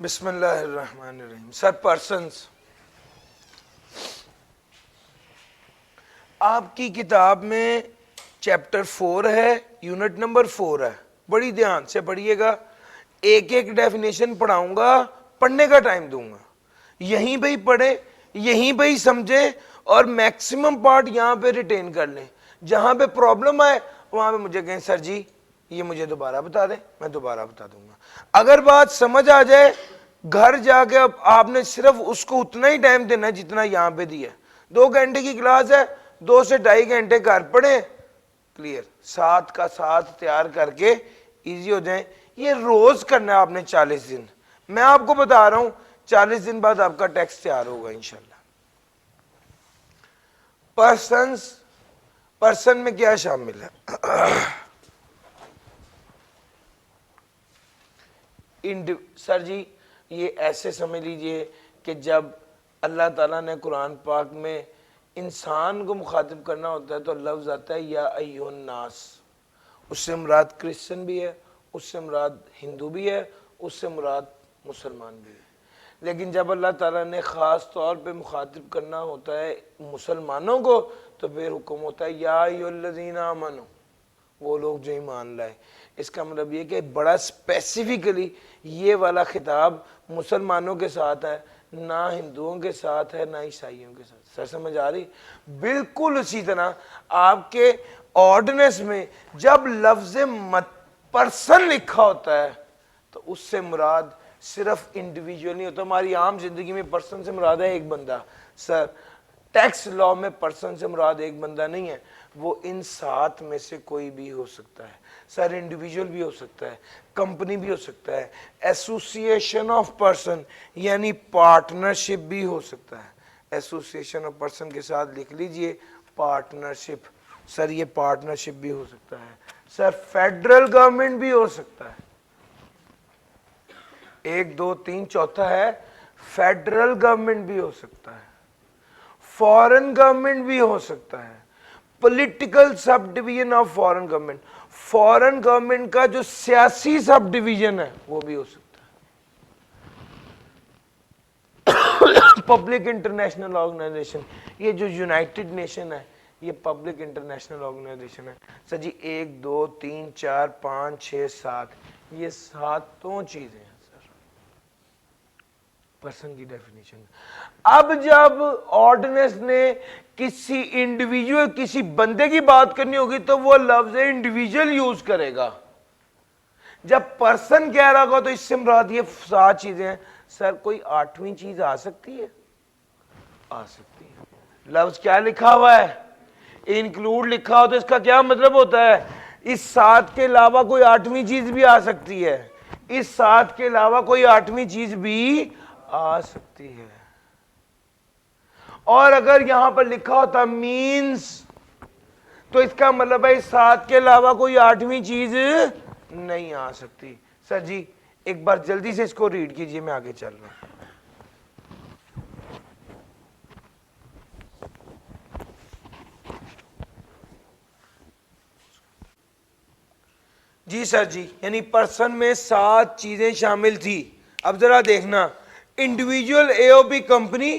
बिस्मिल्लाहिर्रहमानिर्रहीम। Sir, persons आपकी किताब में चैप्टर 4 है, यूनिट नंबर 4 है। बड़ी ध्यान से पढ़िएगा, एक एक डेफिनेशन पढ़ाऊंगा, पढ़ने का टाइम दूंगा, यहीं पे ही पढ़े, यहीं पे ही समझे और मैक्सिमम पार्ट यहां पे रिटेन कर लें। जहां पे प्रॉब्लम आए वहां पे मुझे कहें सर जी ये मुझे दोबारा बता दें, मैं दोबारा बता दूंगा। अगर बात समझ आ जाए, घर जाके अब आपने सिर्फ उसको उतना ही टाइम देना है जितना यहां पे दिया है। 2 घंटे की क्लास है, 2 से 2.5 घंटे घर पढ़े, क्लियर, साथ का साथ तैयार करके इजी हो जाए। ये रोज करना है आपने 40 दिन। मैं आपको बता रहा हूं 40 दिन बाद आपका टेक्स्ट तैयार होगा इंशाल्लाह। पर्सन में क्या शामिल है? सर जी ये ऐसे समझ लीजिए कि जब अल्लाह ताला ने कुरान पाक में इंसान को मुखातिब करना होता है तो लफ्ज़ आता है या अय्युहन नास। उससे मुराद क्रिश्चियन भी है, उससे मुराद हिंदू भी है, उससे मुराद मुसलमान भी है। लेकिन जब अल्लाह ताला ने ख़ास तौर पे मुखातिब करना होता है मुसलमानों को तो फिर हुक्म होता है या अय्युहल्लज़ीना आमनू, वो लोग जो ईमान लाए। इसका मतलब ये कि बड़ा स्पेसिफिकली ये वाला खिताब मुसलमानों के साथ है, ना हिंदुओं के साथ है ना ईसाइयों के साथ। सर समझ आ रही? बिल्कुल उसी तरह आपके ऑर्डिनेंस में जब लफ्ज पर्सन लिखा होता है तो उससे मुराद सिर्फ इंडिविजुअल नहीं होता। हमारी आम जिंदगी में पर्सन से मुराद है एक बंदा। सर टैक्स लॉ में पर्सन से मुराद एक बंदा नहीं है, वो इन 7 में से कोई भी हो सकता है। सर इंडिविजुअल भी हो सकता है, कंपनी भी हो सकता है, एसोसिएशन ऑफ पर्सन यानी पार्टनरशिप भी हो सकता है। एसोसिएशन ऑफ पर्सन के साथ लिख लीजिए पार्टनरशिप। सर ये पार्टनरशिप भी हो सकता है। सर फेडरल गवर्नमेंट भी हो सकता है। 1 2 3 चौथा है फेडरल गवर्नमेंट भी हो सकता है, फॉरेन गवर्नमेंट भी हो सकता है, political sub division of foreign government, foreign government का जो सियासी सब डिवीजन है वो भी हो सकता है। पब्लिक इंटरनेशनल ऑर्गेनाइजेशन, ये जो यूनाइटेड नेशन है ये पब्लिक इंटरनेशनल ऑर्गेनाइजेशन है। सर जी 1 2 3 4 5 6 7 ये 7 चीजें हैं सर पर्सन की डेफिनेशन। अब जब ऑर्डिनेंस ने किसी इंडिविजुअल किसी बंदे की बात करनी होगी तो वो लफ्ज इंडिविजुअल यूज करेगा। जब पर्सन कह रहा होगा तो इससे मुराद ये 7 चीजें हैं। सर कोई 8वीं चीज आ सकती है? आ सकती है। लफ्ज क्या लिखा हुआ है? इंक्लूड लिखा हो तो इसका क्या मतलब होता है? इस 7 के अलावा कोई 8वीं चीज भी आ सकती है। इस 7 के अलावा कोई 8वीं चीज भी आ सकती है। और अगर यहां पर लिखा होता मीन्स तो इसका मतलब है इस 7 के अलावा कोई 8वीं चीज नहीं आ सकती। सर जी एक बार जल्दी से इसको रीड कीजिए, मैं आगे चल रहा हूं। जी सर जी, यानी पर्सन में 7 चीजें शामिल थी। अब जरा देखना, individual AOP company,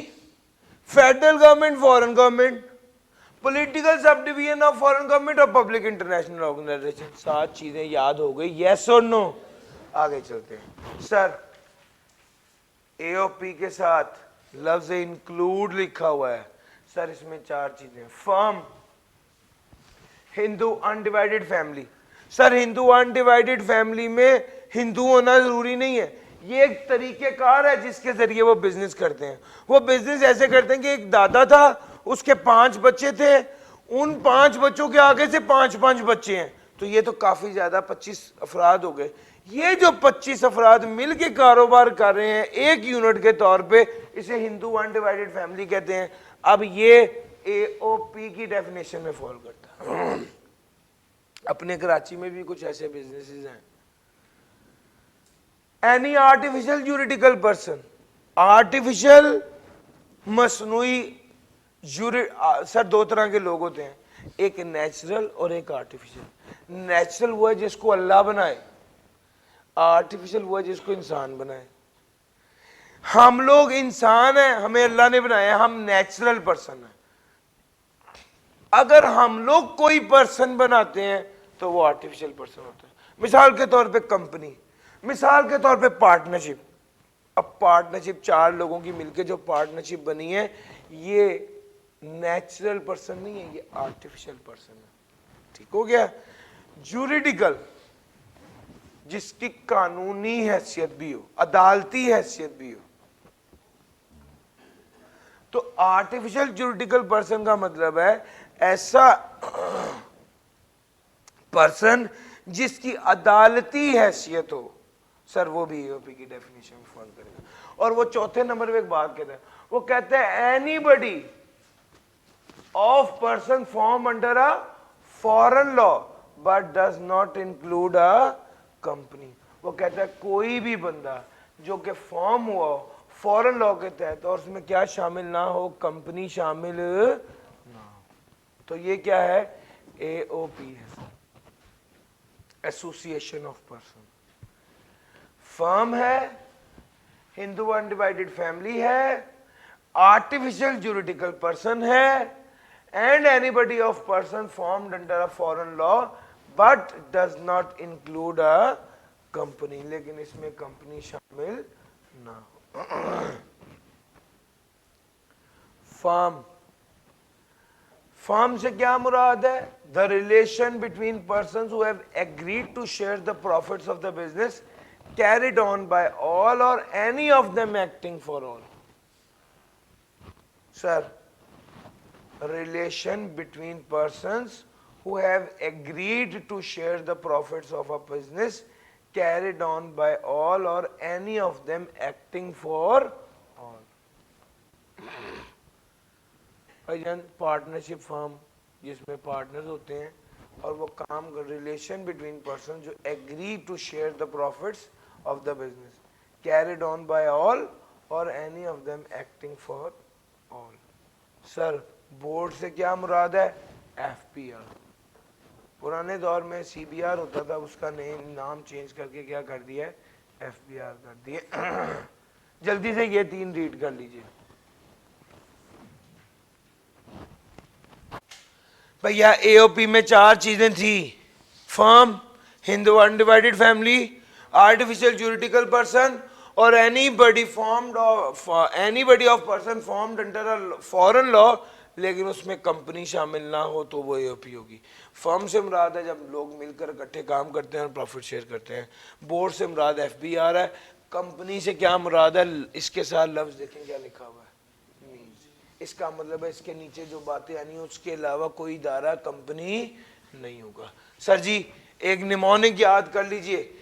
federal government foreign government, political sub division of foreign government और पब्लिक इंटरनेशनल ऑर्गेनाइजेशन। 7 चीजें याद हो गई? यस और नो? आगे चलते हैं। सर एओपी के साथ लफ्ज इंक्लूड लिखा हुआ है। सर इसमें 4 चीजें, firm, Hindu undivided family. Sir Hindu undivided family में हिंदू होना जरूरी नहीं है, ये एक तरीकेकार है जिसके जरिए वो बिजनेस करते हैं। वो बिजनेस ऐसे करते हैं कि एक दादा था, उसके 5 बच्चे थे, उन 5 बच्चों के आगे से 5 बच्चे हैं, तो ये तो काफी ज्यादा 25 अफराद हो गए। ये जो 25 अफराद मिलके कारोबार कर रहे हैं एक यूनिट के तौर पे, इसे हिंदू अनडिवाइडेड फैमिली कहते हैं। अब ये एओपी की डेफिनेशन में फॉलो करता है। अपने कराची में भी कुछ ऐसे बिजनेसेस हैं। Any artificial juridical person, artificial मसनूई सर 2 तरह के लोग होते हैं, एक नेचुरल और एक आर्टिफिशियल। नेचुरल वो है जिसको अल्लाह बनाए, आर्टिफिशियल वो है जिसको इंसान बनाए। हम लोग इंसान हैं, हमें अल्लाह ने बनाया, हम नेचुरल पर्सन हैं। अगर हम लोग कोई पर्सन बनाते हैं तो वो आर्टिफिशियल पर्सन होता है। मिसाल के तौर पे कंपनी, मिसाल के तौर पे पार्टनरशिप। अब पार्टनरशिप 4 लोगों की मिलकर जो पार्टनरशिप बनी है, ये नेचुरल पर्सन नहीं है, ये आर्टिफिशियल पर्सन है। ठीक हो गया। जूरिडिकल, जिसकी कानूनी हैसियत भी हो, अदालती हैसियत भी हो। तो आर्टिफिशियल जूरिडिकल पर्सन का मतलब है ऐसा पर्सन जिसकी अदालती हैसियत हो। सर वो भी ईओपी की डेफिनेशन में फॉल करेगा। और वो चौथे नंबर पे एक बात कहता है, वो कहता है anybody of person form under a foreign law but does not include a company. वो कहता है कोई भी बंदा जो कि फॉर्म हुआ हो फॉरेन लॉ के तहत और उसमें क्या शामिल ना हो, कंपनी शामिल ना हो। तो ये क्या है, एओपी है, एसोसिएशन ऑफ पर्सन। फर्म है, हिंदू अनडिवाइडेड फैमिली है, आर्टिफिशियल जूरिडिकल पर्सन है, and anybody of person formed under a foreign law but does not include a company, लेकिन इसमें कंपनी शामिल ना हो। फर्म, फर्म से क्या मुराद है, the relation between persons who have agreed to share the profits of the business carried on by all or any of them acting for all. Sir, relation between persons who have agreed to share the profits of a business carried on by all or any of them acting for all. भाईजान partnership firm जिसमें partners होते हैं और वो काम relation between person जो agree to share the profits of the business carried on by all or any of them acting for all. Sir board से क्या मुराद है, FPR। पुराने दौर में CBR होता था, उसका नाम चेंज करके क्या कर दिया है, FPR कर दिया। जल्दी से ये 3 रीड कर लीजिए भैया। AOP में 4 चीजें थी, firm, Hindu undivided family, artificial juridical person और anybody of person formed under a foreign law, लेकिन उसमें कंपनी शामिल ना हो तो वो एओपी होगी। फर्म से मुराद है जब लोग मिलकर इकट्ठे काम करते हैं और प्रॉफिट शेयर करते हैं। बोर्ड से मुराद FBR है। कंपनी से क्या मुराद है, इसके साथ लफ्ज देखें क्या लिखा हुआ है, मींस। इसका मतलब है इसके नीचे जो बातें आनी है उसके अलावा कोई इदारा कंपनी नहीं होगा। सर जी एक निमोनिक याद कर लीजिए,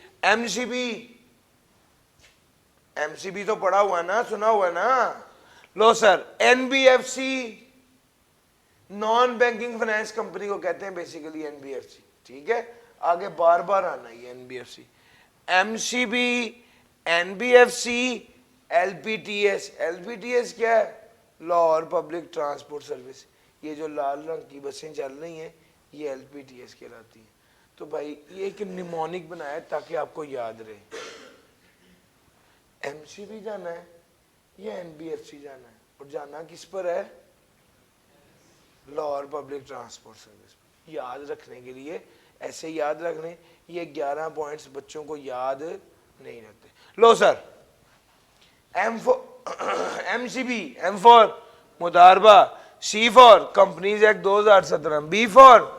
एमसीबी तो पढ़ा हुआ ना, सुना हुआ ना। लो sir, NBFC non banking finance company को कहते हैं बेसिकली एनबीएफसी। ठीक है, आगे बार बार आना ये एनबीएफसी, एमसीबी, एनबीएफसी, एलपीटीएस। एलपीटीएस क्या है, लाहौर पब्लिक ट्रांसपोर्ट सर्विस। ये जो लाल रंग की बसें चल रही हैं ये एलपीटीएस कहलाती हैं। तो भाई ये एक निमोनिक बनाया ताकि आपको याद रहे। एमसीबी जाना है या एनबीएफसी जाना है, और जाना किस पर है, लाहौर पब्लिक ट्रांसपोर्ट सर्विस। याद रखने के लिए ऐसे याद रखने, ये 11 पॉइंट्स बच्चों को याद नहीं रहते। लो सर, एमसीबी, एम फॉर मुदारबा, C for companies act 2017, B for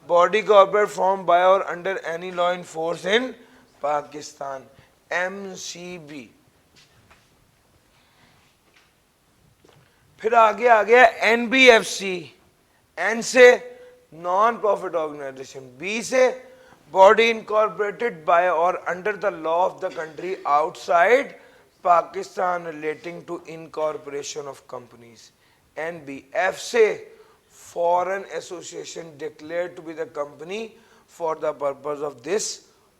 body corporate formed by or under any law in force in Pakistan, MCB. फिर आगे आ गया एनबीएफसी, एन से नॉन प्रॉफिट ऑर्गेनाइजेशन, बी से body incorporated by or under the law of the country outside Pakistan relating to incorporation of companies, and B. F से foreign association declared to be the company for the purpose of this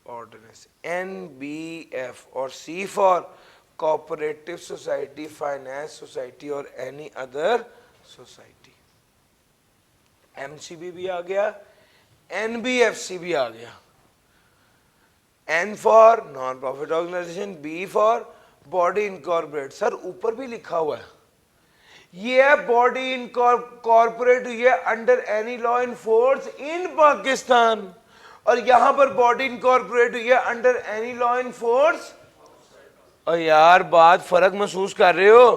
ordinance, NBF। और C for cooperative society, finance society or any other society। MCB भी आ गया, NBFC भी आ गया। N for non-profit organization, B for body incorporate, sir ऊपर भी लिखा हुआ है, ये है बॉडी इनकॉर्पोरेट, ये under any law in force in Pakistan, और यहां पर बॉडी इनकॉर्पोरेट हुई है under any law in force. और यार बात फर्क महसूस कर रहे हो।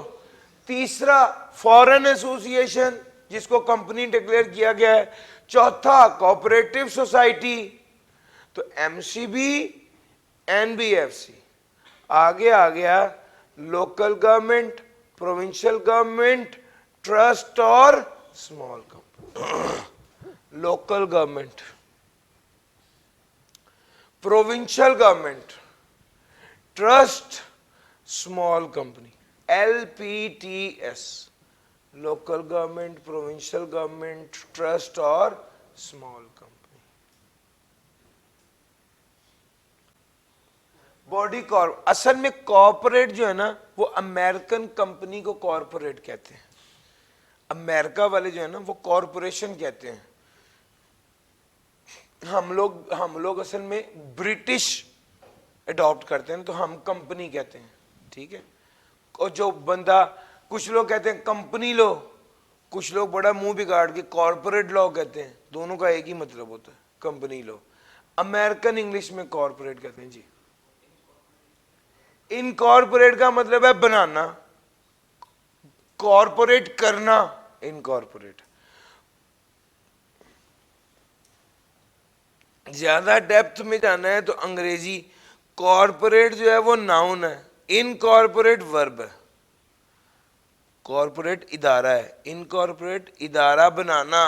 तीसरा फॉरेन एसोसिएशन जिसको कंपनी डिक्लेयर किया गया है। चौथा कोऑपरेटिव सोसाइटी, तो एमसीबी, एनबीएफसी। आगे आ गया local government, provincial government, trust और small company. Local government, provincial government, trust, small company, LPTS। Local government, provincial government, trust और स्मॉल कंपनी। बॉडी कॉर्प, असल में कॉर्पोरेट जो है ना वो अमेरिकन कंपनी को कॉर्पोरेट कहते हैं, अमेरिका वाले जो है ना वो कॉर्पोरेशन कहते हैं। हम लोग असल में ब्रिटिश अडॉप्ट करते हैं तो हम कंपनी कहते हैं, ठीक है। और जो बंदा, कुछ लोग कहते हैं कंपनी लो, कुछ लोग बड़ा मुंह बिगाड़ के कॉर्पोरेट लॉ कहते हैं, दोनों का एक ही मतलब होता है, कंपनी लो। अमेरिकन इंग्लिश में कॉर्पोरेट कहते हैं जी। इनकॉर्पोरेट का मतलब है बनाना, कॉर्पोरेट करना, इनकॉर्पोरेट। ज्यादा डेप्थ में जाना है तो अंग्रेजी, कॉर्पोरेट जो है वो नाउन है, इनकॉर्पोरेट वर्ब है। कॉर्पोरेट इदारा है, इनकॉर्पोरेट इदारा बनाना।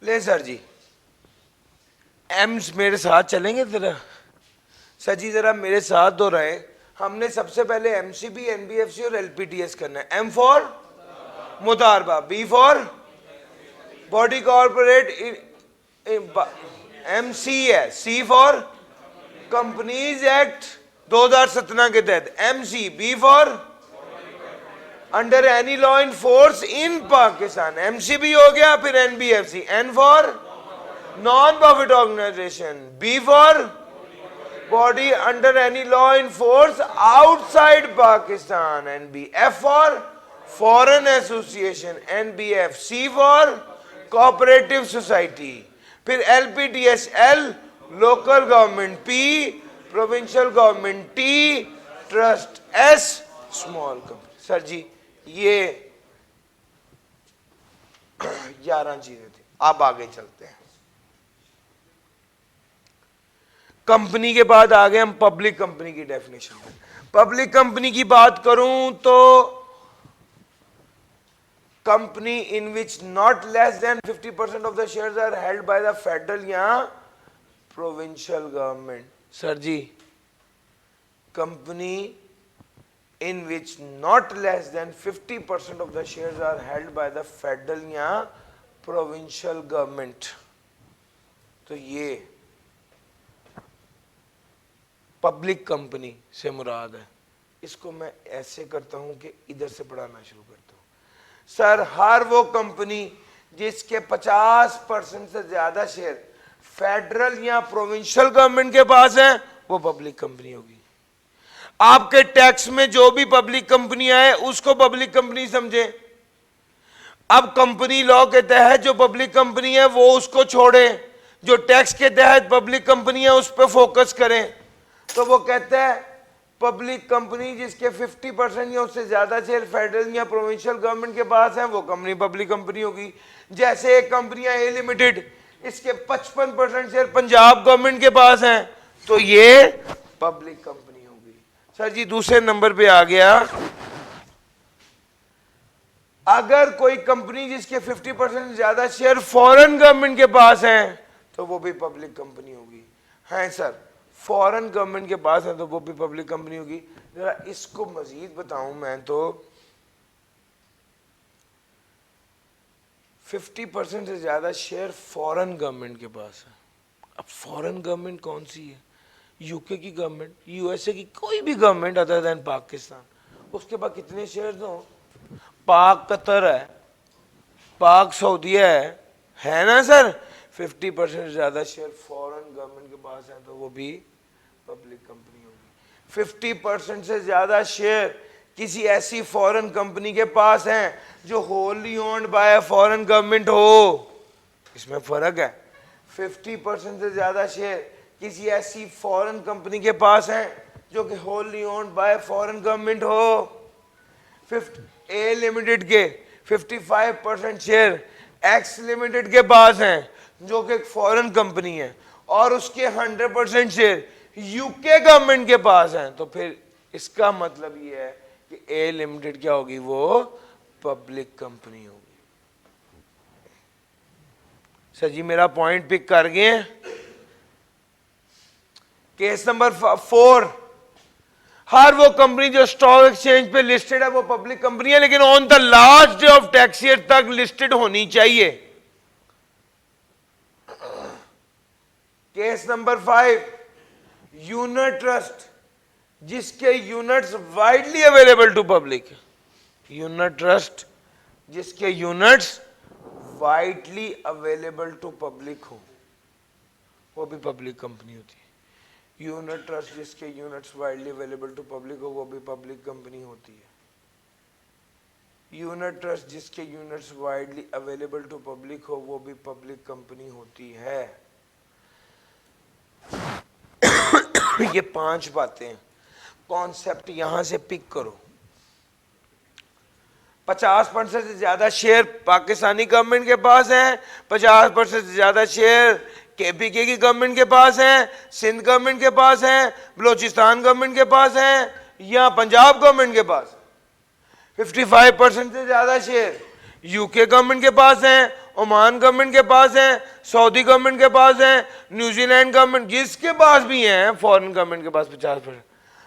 ले सर जी, एम्स मेरे साथ चलेंगे जरा। सर जी जरा मेरे साथ दोहराए। हमने सबसे पहले एमसीबी, एनबीएफसी और एलपीटीएस करना है। एम फॉर मुतारबा, B for body corporate, MC है, सी फॉर कंपनीज एक्ट 2017 के तहत, MC, B for under any law in force in Pakistan, MCB हो गया, फिर NBFC, N for non profit organisation, B for body under any law in force outside Pakistan, NB, F for foreign association, NBF, C for cooperative society, फिर LPTS, L local government, P provincial government, T trust, S small company. Sir जी ये 11 चीजें थी, अब आगे चलते हैं। Company के बाद आगे हम पब्लिक कंपनी की डेफिनेशन में। पब्लिक कंपनी की बात करूं तो company in which not less than 50% of the shares are held by the federal या प्रोविंशियल गवर्नमेंट। सर जी company in which not less than 50% of the shares are held by the federal या provincial government। तो ये public company से मुराद है। इसको मैं ऐसे करता हूं कि इधर से पढ़ाना शुरू करता हूं। सर हर वो कंपनी जिसके 50% से ज्यादा शेयर फेडरल या प्रोविंशियल गवर्नमेंट के पास है वो पब्लिक कंपनी होगी। आपके टैक्स में जो भी पब्लिक कंपनी आए उसको पब्लिक कंपनी समझे। अब कंपनी लॉ के तहत जो पब्लिक कंपनी है वो उसको छोड़े, जो टैक्स के तहत पब्लिक कंपनी है उस पर फोकस करें। तो वो कहता है पब्लिक कंपनी जिसके 50% या उससे ज्यादा शेयर फेडरल या प्रोविंशियल गवर्नमेंट के पास है वो कंपनी पब्लिक कंपनी होगी। जैसे एक कंपनियां ए लिमिटेड, इसके 55% शेयर पंजाब गवर्नमेंट के पास हैं तो ये पब्लिक कंपनी। सर जी दूसरे नंबर पे आ गया अगर कोई कंपनी जिसके 50% ज्यादा शेयर फॉरेन गवर्नमेंट के पास हैं तो वो भी पब्लिक कंपनी होगी। है सर, फॉरेन गवर्नमेंट के पास है तो वो भी पब्लिक कंपनी होगी। जरा इसको मजीद बताऊं मैं तो 50% से ज्यादा शेयर फॉरेन गवर्नमेंट के पास है। अब फॉरेन गवर्नमेंट कौन सी है? यूके की गवर्नमेंट, यूएसए की, कोई भी गवर्नमेंट अदर देन पाकिस्तान। उसके बाद कितने शेयर हो? पाक कतर है, पाक सऊदीया है ना सर। 50% से ज्यादा शेयर फॉरेन गवर्नमेंट के पास है तो वो भी पब्लिक कंपनी होगी। 50% से ज्यादा शेयर किसी ऐसी फॉरेन कंपनी के पास हैं जो Holi owned by foreign government हो, इसमें फर्क है। 50% से ज्यादा शेयर किसी ऐसी फॉरेन कंपनी के पास हैं जो कि wholly owned by foreign government हो। ए लिमिटेड के 55% शेयर एक्स लिमिटेड के पास हैं जो कि एक फॉरेन कंपनी है, और उसके 100% शेयर यूके गवर्नमेंट के पास हैं, तो फिर इसका मतलब ये है कि ए लिमिटेड क्या होगी? वो पब्लिक कंपनी होगी। सर जी मेरा पॉइंट पिक कर गए? केस नंबर 4, हर वो कंपनी जो स्टॉक एक्सचेंज पे लिस्टेड है वो पब्लिक कंपनी है, लेकिन on the last day of tax year तक लिस्टेड होनी चाहिए। केस नंबर 5, यूनिट ट्रस्ट जिसके units widely available to public. Unit trust जिसके units widely available to public हो वो भी पब्लिक कंपनी होती है। यूनिट ट्रस्ट जिसके units widely available to public हो वो भी पब्लिक कंपनी होती है। यूनिट ट्रस्ट जिसके units widely available to public हो वो भी पब्लिक कंपनी होती है। ये 5 बातें, कॉन्सेप्ट यहां से पिक करो। 50% से ज्यादा शेयर पाकिस्तानी गवर्नमेंट के पास है, 50% से ज्यादा शेयर केपीके की गवर्नमेंट के पास है, सिंध गवर्नमेंट के पास है, बलोचिस्तान गवर्नमेंट के पास है, या पंजाब गवर्नमेंट के पास। 55% से ज्यादा शेयर यूके गवर्नमेंट के पास है, ओमान गवर्नमेंट के पास है, सऊदी गवर्नमेंट के पास है, न्यूजीलैंड गवर्नमेंट, जिसके पास भी है फॉरेन गवर्नमेंट के पास 50%।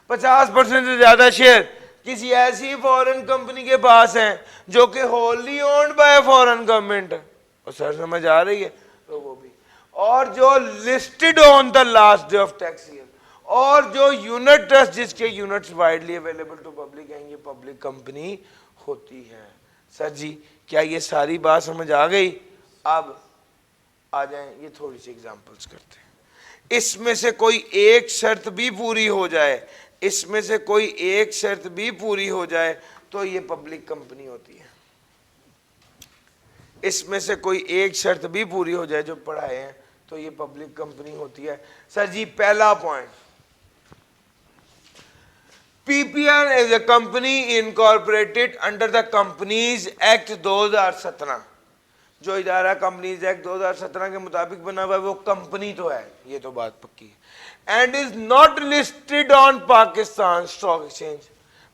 50% से ज्यादा शेयर किसी ऐसी फॉरेन कंपनी के पास है जो कि wholly owned by foreign government. और सर समझ आ रही है? तो वो भी, और जो listed on the last day of tax year, और जो यूनिट ट्रस्ट जिसके units widely available to public हैं, ये पब्लिक कंपनी होती है। सर जी क्या ये सारी बात समझ आ गई? अब आ जाएं, ये थोड़ी सी एग्जांपल्स करते हैं। इसमें से कोई एक शर्त भी पूरी हो जाए, इसमें से कोई एक शर्त भी पूरी हो जाए तो ये पब्लिक कंपनी होती है। इसमें से कोई एक शर्त भी पूरी हो जाए जो पढ़ाए हैं तो ये पब्लिक कंपनी होती है। सर जी पहला point, PPR is a company incorporated under the companies act 2017। जो इदारा कंपनीज एक्ट 2017 के मुताबिक बना हुआ है वो कंपनी तो है, ये तो बात पक्की है। And is not listed on Pakistan stock exchange,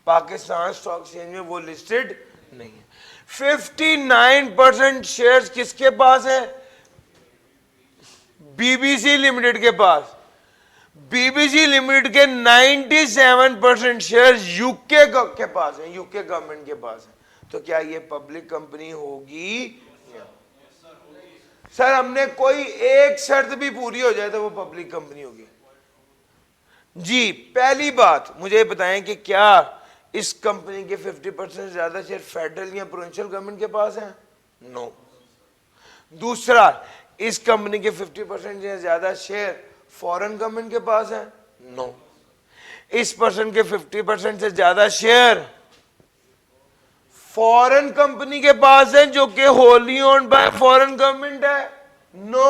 Pakistan stock exchange में वो लिस्टेड नहीं है। 59% शेयर्स किसके पास है? बीबीसी लिमिटेड के पास। बीबीसी लिमिटेड के 97% शेयर यूके के पास है, यूके गवर्नमेंट के पास है। तो क्या ये पब्लिक कंपनी होगी? सर हमने कोई एक शर्त भी पूरी हो जाए तो वो पब्लिक कंपनी होगी। जी पहली बात मुझे बताएं कि क्या इस कंपनी के 50% से ज्यादा शेयर फेडरल या प्रोविंशियल गवर्नमेंट के पास है? नो। दूसरा, इस कंपनी के 50% से ज्यादा शेयर फॉरेन गवर्नमेंट के पास है? नो। इस पर्सन के 50% से ज्यादा शेयर फॉरेन कंपनी के पास है जो कि wholly owned by foreign government है? नो।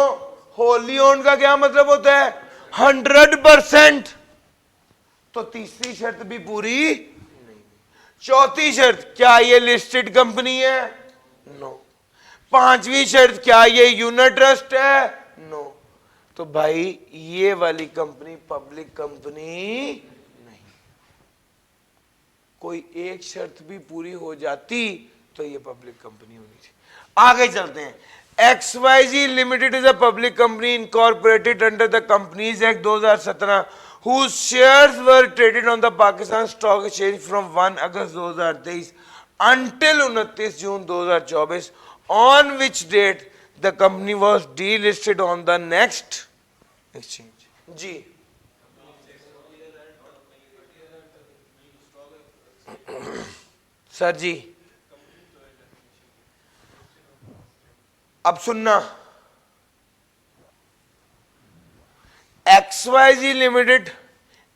होली ओन्ड का क्या मतलब होता है? 100%। तो तीसरी शर्त भी पूरी नहीं। चौथी शर्त, क्या ये लिस्टेड कंपनी है? नो। पांचवी शर्त, क्या ये यूनिट ट्रस्ट है? नो। तो भाई ये वाली कंपनी पब्लिक कंपनी नहीं। कोई एक शर्त भी पूरी हो जाती तो ये पब्लिक कंपनी होनी चाहिए। आगे चलते हैं। XYZ limited is a public company incorporated under the companies act 2017 whose shares were traded on the Pakistan Stock Exchange from 1 August 2023 until 29 June 2024, on which date the company was delisted on the next exchange। जी sir जी, अब सुनना। XYZ limited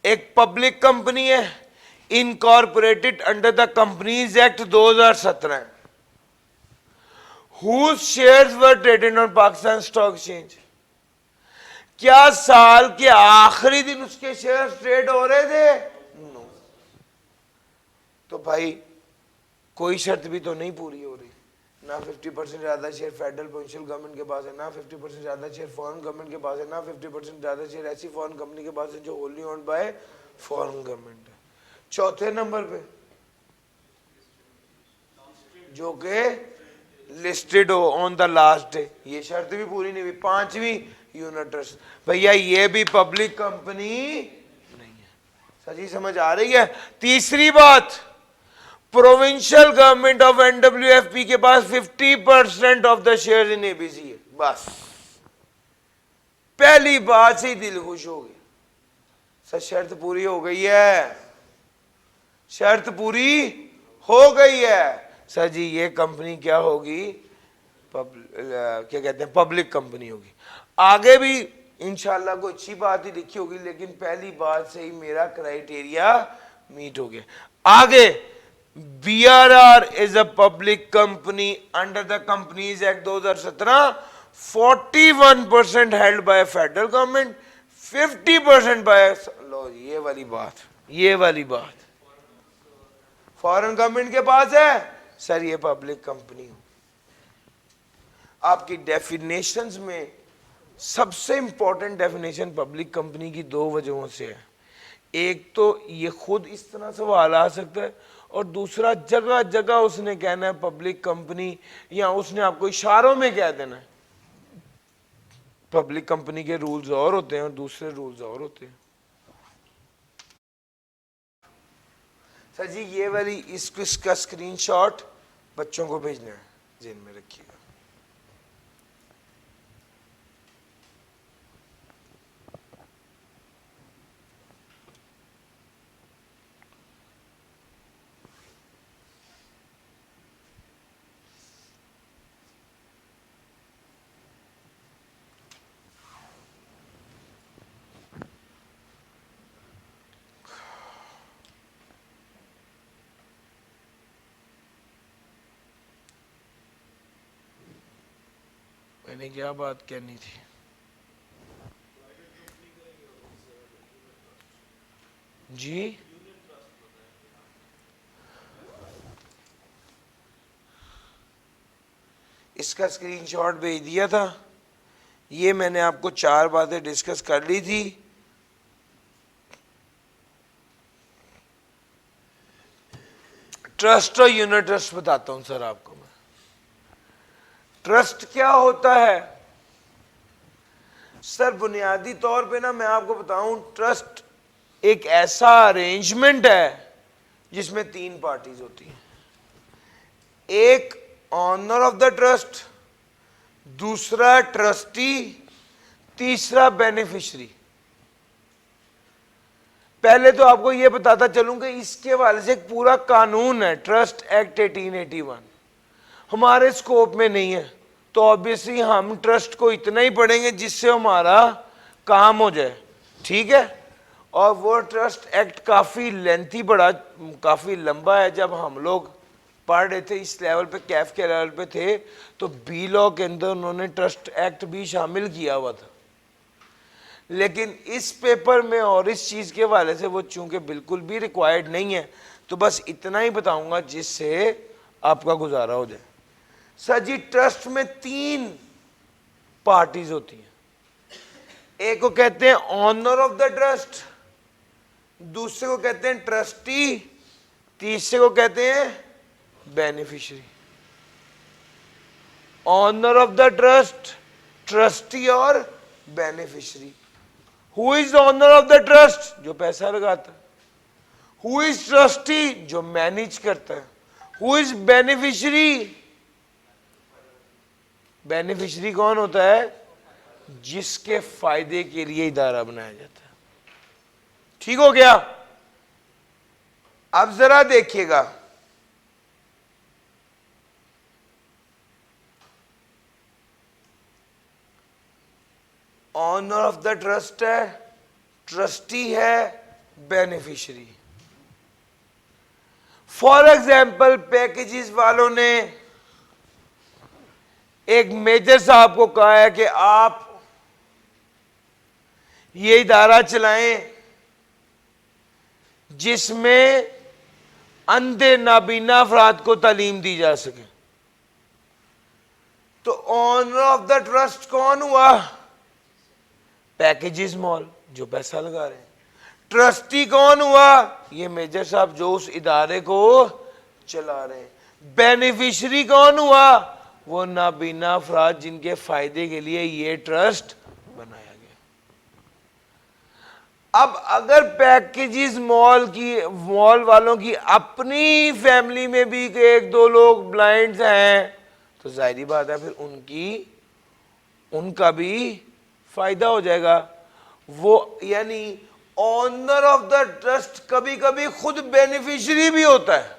एक public company है incorporated under the companies act 2017 whose shares were traded on Pakistan stock exchange. क्या साल के आखिरी दिन उसके शेयर ट्रेड हो रहे थे? नो। तो भाई कोई शर्त भी तो नहीं पूरी हो रही, ना 50% ज्यादा शेयर फेडरल प्रोविंशियल गवर्नमेंट के पास है, ना 50% ज्यादा शेयर फॉरेन गवर्नमेंट के पास है, ना 50% ज्यादा शेयर ऐसी फॉरेन कंपनी के पास है जो Holi owned by foreign government है। चौथे नंबर पे जो के लिस्टेड हो ऑन द लास्ट डे, ये शर्त भी पूरी नहीं हुई। पांचवी यूनिट ट्रस्ट, भैया ये भी पब्लिक कंपनी नहीं है। सही समझ आ रही है? तीसरी बात, प्रोविंशियल गवर्नमेंट ऑफ NWFP के पास 50% of the share in ABC है। बस पहली बात से ही दिल खुश हो गया, सर शर्त पूरी हो गई है, शर्त पूरी हो गई है। सर जी ये कंपनी क्या होगी? क्या कहते हैं, पब्लिक कंपनी होगी। आगे भी इंशाल्लाह कोई अच्छी बात ही लिखी होगी, लेकिन पहली बात से ही मेरा क्राइटेरिया मीट हो गया। आगे, BRR is a public company under the Companies Act 2017, 41% held by federal government, 50% by, लो ये वाली बात फॉरेन गवर्नमेंट के पास है। सर ये पब्लिक कंपनी हो। आपकी डेफिनेशंस में सबसे इंपॉर्टेंट डेफिनेशन पब्लिक कंपनी की दो वजहों से है। एक तो ये खुद इस तरह सवाल आ सकता है, और दूसरा जगह जगह उसने कहना है पब्लिक कंपनी, या उसने आपको इशारों में कह देना है। पब्लिक कंपनी के रूल्स और होते हैं और दूसरे रूल्स और होते हैं। सर जी ये वाली इसका स्क्रीनशॉट बच्चों को भेजना है, जेन में रखिएगा। मैंने क्या बात कहनी थी? जी इसका स्क्रीनशॉट भेज दिया था। ये मैंने आपको 4 बातें डिस्कस कर ली थी। ट्रस्ट और यूनिट ट्रस्ट बताता हूं सर आपको मैं। ट्रस्ट क्या होता है सर? बुनियादी तौर पे ना मैं आपको बताऊं, ट्रस्ट एक ऐसा अरेंजमेंट है जिसमें 3 पार्टीज होती हैं। एक ऑनर ऑफ द ट्रस्ट, दूसरा ट्रस्टी, तीसरा बेनिफिशियरी। पहले तो आपको यह बताता चलूं कि इसके हवाले से एक पूरा कानून है, ट्रस्ट एक्ट 1881, हमारे स्कोप में नहीं है, तो ऑब्वियसली हम ट्रस्ट को इतना ही पढ़ेंगे जिससे हमारा काम हो जाए, ठीक है। और वो ट्रस्ट एक्ट काफ़ी लेंथी पड़ा, काफ़ी लंबा है। जब हम लोग पढ़ रहे थे इस लेवल पे, कैफ के लेवल पे थे, तो बी लॉ के अंदर उन्होंने ट्रस्ट एक्ट भी शामिल किया हुआ था। लेकिन इस पेपर में और इस चीज़ के हवाले से वो चूंकि बिल्कुल भी रिक्वायर्ड नहीं है, तो बस इतना ही बताऊंगा जिससे आपका गुजारा हो जाए। सर जी ट्रस्ट में 3 पार्टीज होती हैं। एक को कहते हैं ऑनर ऑफ द ट्रस्ट, दूसरे को कहते हैं ट्रस्टी, तीसरे को कहते हैं beneficiary. Owner of the trust, trustee और beneficiary. Who is owner of the trust? जो पैसा लगाता है। Who is trustee? जो मैनेज करता है। Who is beneficiary? बेनिफिशियरी कौन होता है? जिसके फायदे के लिए इदारा बनाया जाता है। ठीक हो गया? अब जरा देखिएगा, ऑनर ऑफ द ट्रस्ट है, ट्रस्टी है, बेनिफिशियरी। फॉर एग्जाम्पल पैकेजेस वालों ने एक मेजर साहब को कहा है कि आप ये इदारा चलाएं जिसमें अंधे नाबीना अफराद को तालीम दी जा सके। तो ऑनर ऑफ द ट्रस्ट कौन हुआ? पैकेजेस मॉल, जो पैसा लगा रहे हैं। ट्रस्टी कौन हुआ? ये मेजर साहब जो उस इदारे को चला रहे हैं। बेनिफिशियरी कौन हुआ? वो नाबीना अफराद जिनके फायदे के लिए ये ट्रस्ट बनाया गया। अब अगर पैकेजेस मॉल वालों की अपनी फैमिली में भी एक दो लोग ब्लाइंड हैं, तो जाहिर बात है फिर उनका भी फायदा हो जाएगा। वो यानी ऑनर ऑफ द ट्रस्ट कभी कभी खुद बेनिफिशियरी भी होता है।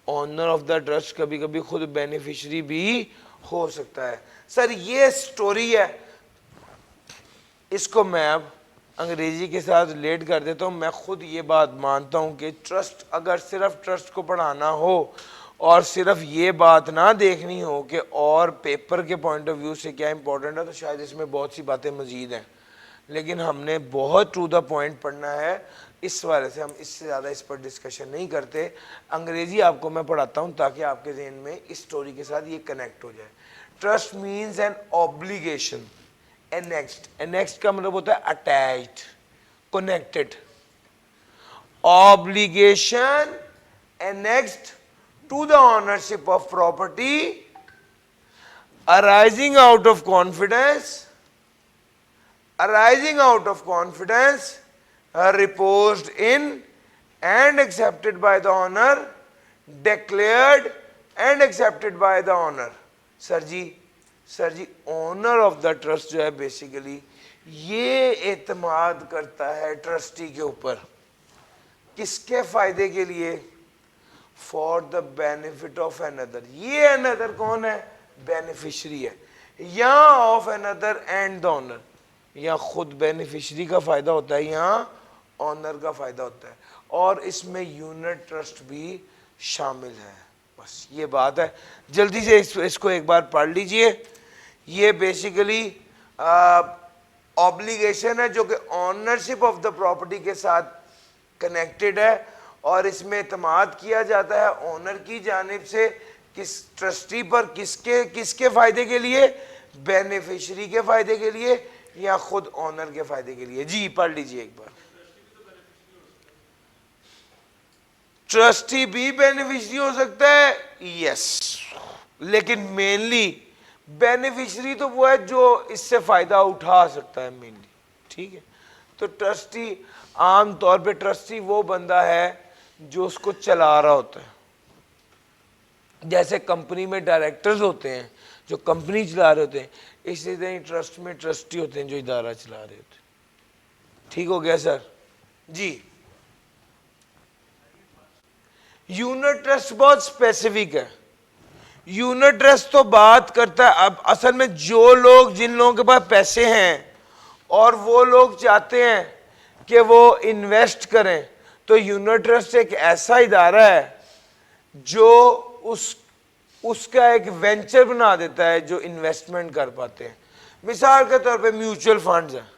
ऑनर ऑफ द ट्रस्ट कभी कभी खुद बेनिफिशियरी भी हो सकता है। सर ये स्टोरी है, इसको मैं अब अंग्रेजी के साथ रिलेट कर देता हूँ। मैं खुद ये बात मानता हूँ कि ट्रस्ट, अगर सिर्फ ट्रस्ट को पढ़ाना हो और सिर्फ ये बात ना देखनी हो कि और पेपर के पॉइंट ऑफ व्यू से क्या इंपॉर्टेंट है, तो शायद इसमें बहुत सी बातें मजीद हैं, लेकिन हमने बहुत टू द पॉइंट पढ़ना है। इस वजह से हम इससे ज़्यादा इस पर डिस्कशन नहीं करते। अंग्रेजी आपको मैं पढ़ाता हूँ ताकि आपके जहन में इस स्टोरी के साथ ये कनेक्ट हो जाए। Trust means an obligation, annexed का मतलब होता है attached, connected. Obligation annexed to the ownership of property arising out of confidence reposed in and accepted by the owner, declared and accepted by the owner। Sir ji owner of the trust जो है basically ये एतमाद करता है trustee के ऊपर, किसके फायदे के लिए? For the benefit of another. ये अनदर कौन है? बेनिफिशियरी है, या of another and the owner. या खुद बेनिफिशियरी का फायदा होता है, यहाँ ऑनर का फायदा होता है, और इसमें यूनिट ट्रस्ट भी शामिल है। बस ये बात है। जल्दी से इसको एक बार पढ़ लीजिए। ये बेसिकली ऑब्लिगेशन है जो कि ऑनरशिप ऑफ द प्रॉपर्टी के साथ कनेक्टेड है, और इसमें एतमाद किया जाता है ऑनर की जानिब से किस ट्रस्टी पर, किसके फायदे के लिए? बेनिफिशियरी के फायदे के लिए या खुद ऑनर के फायदे के लिए। जी पढ़ लीजिए एक बार। ट्रस्टी भी बेनिफिशियरी हो सकता है, यस, लेकिन मेनली बेनिफिशियरी तो वो है जो इससे फायदा उठा सकता है मेनली। ठीक है, तो ट्रस्टी आम तौर पे ट्रस्टी वो बंदा है जो उसको चला रहा होता है। जैसे कंपनी में डायरेक्टर्स होते हैं जो कंपनी चला रहे होते हैं, इसी तरह ट्रस्ट में ट्रस्टी होते हैं जो इदारा चला रहे होते हैं। ठीक हो गया सर जी। यूनिट ट्रस्ट बहुत स्पेसिफिक है। यूनिट ट्रस्ट तो बात करता है, अब असल में जिन लोगों के पास पैसे हैं और वो लोग चाहते हैं कि वो इन्वेस्ट करें, तो यूनिट ट्रस्ट एक ऐसा इदारा है जो उसका एक वेंचर बना देता है जो इन्वेस्टमेंट कर पाते हैं। मिसाल के तौर पे म्यूचुअल फंड्स हैं।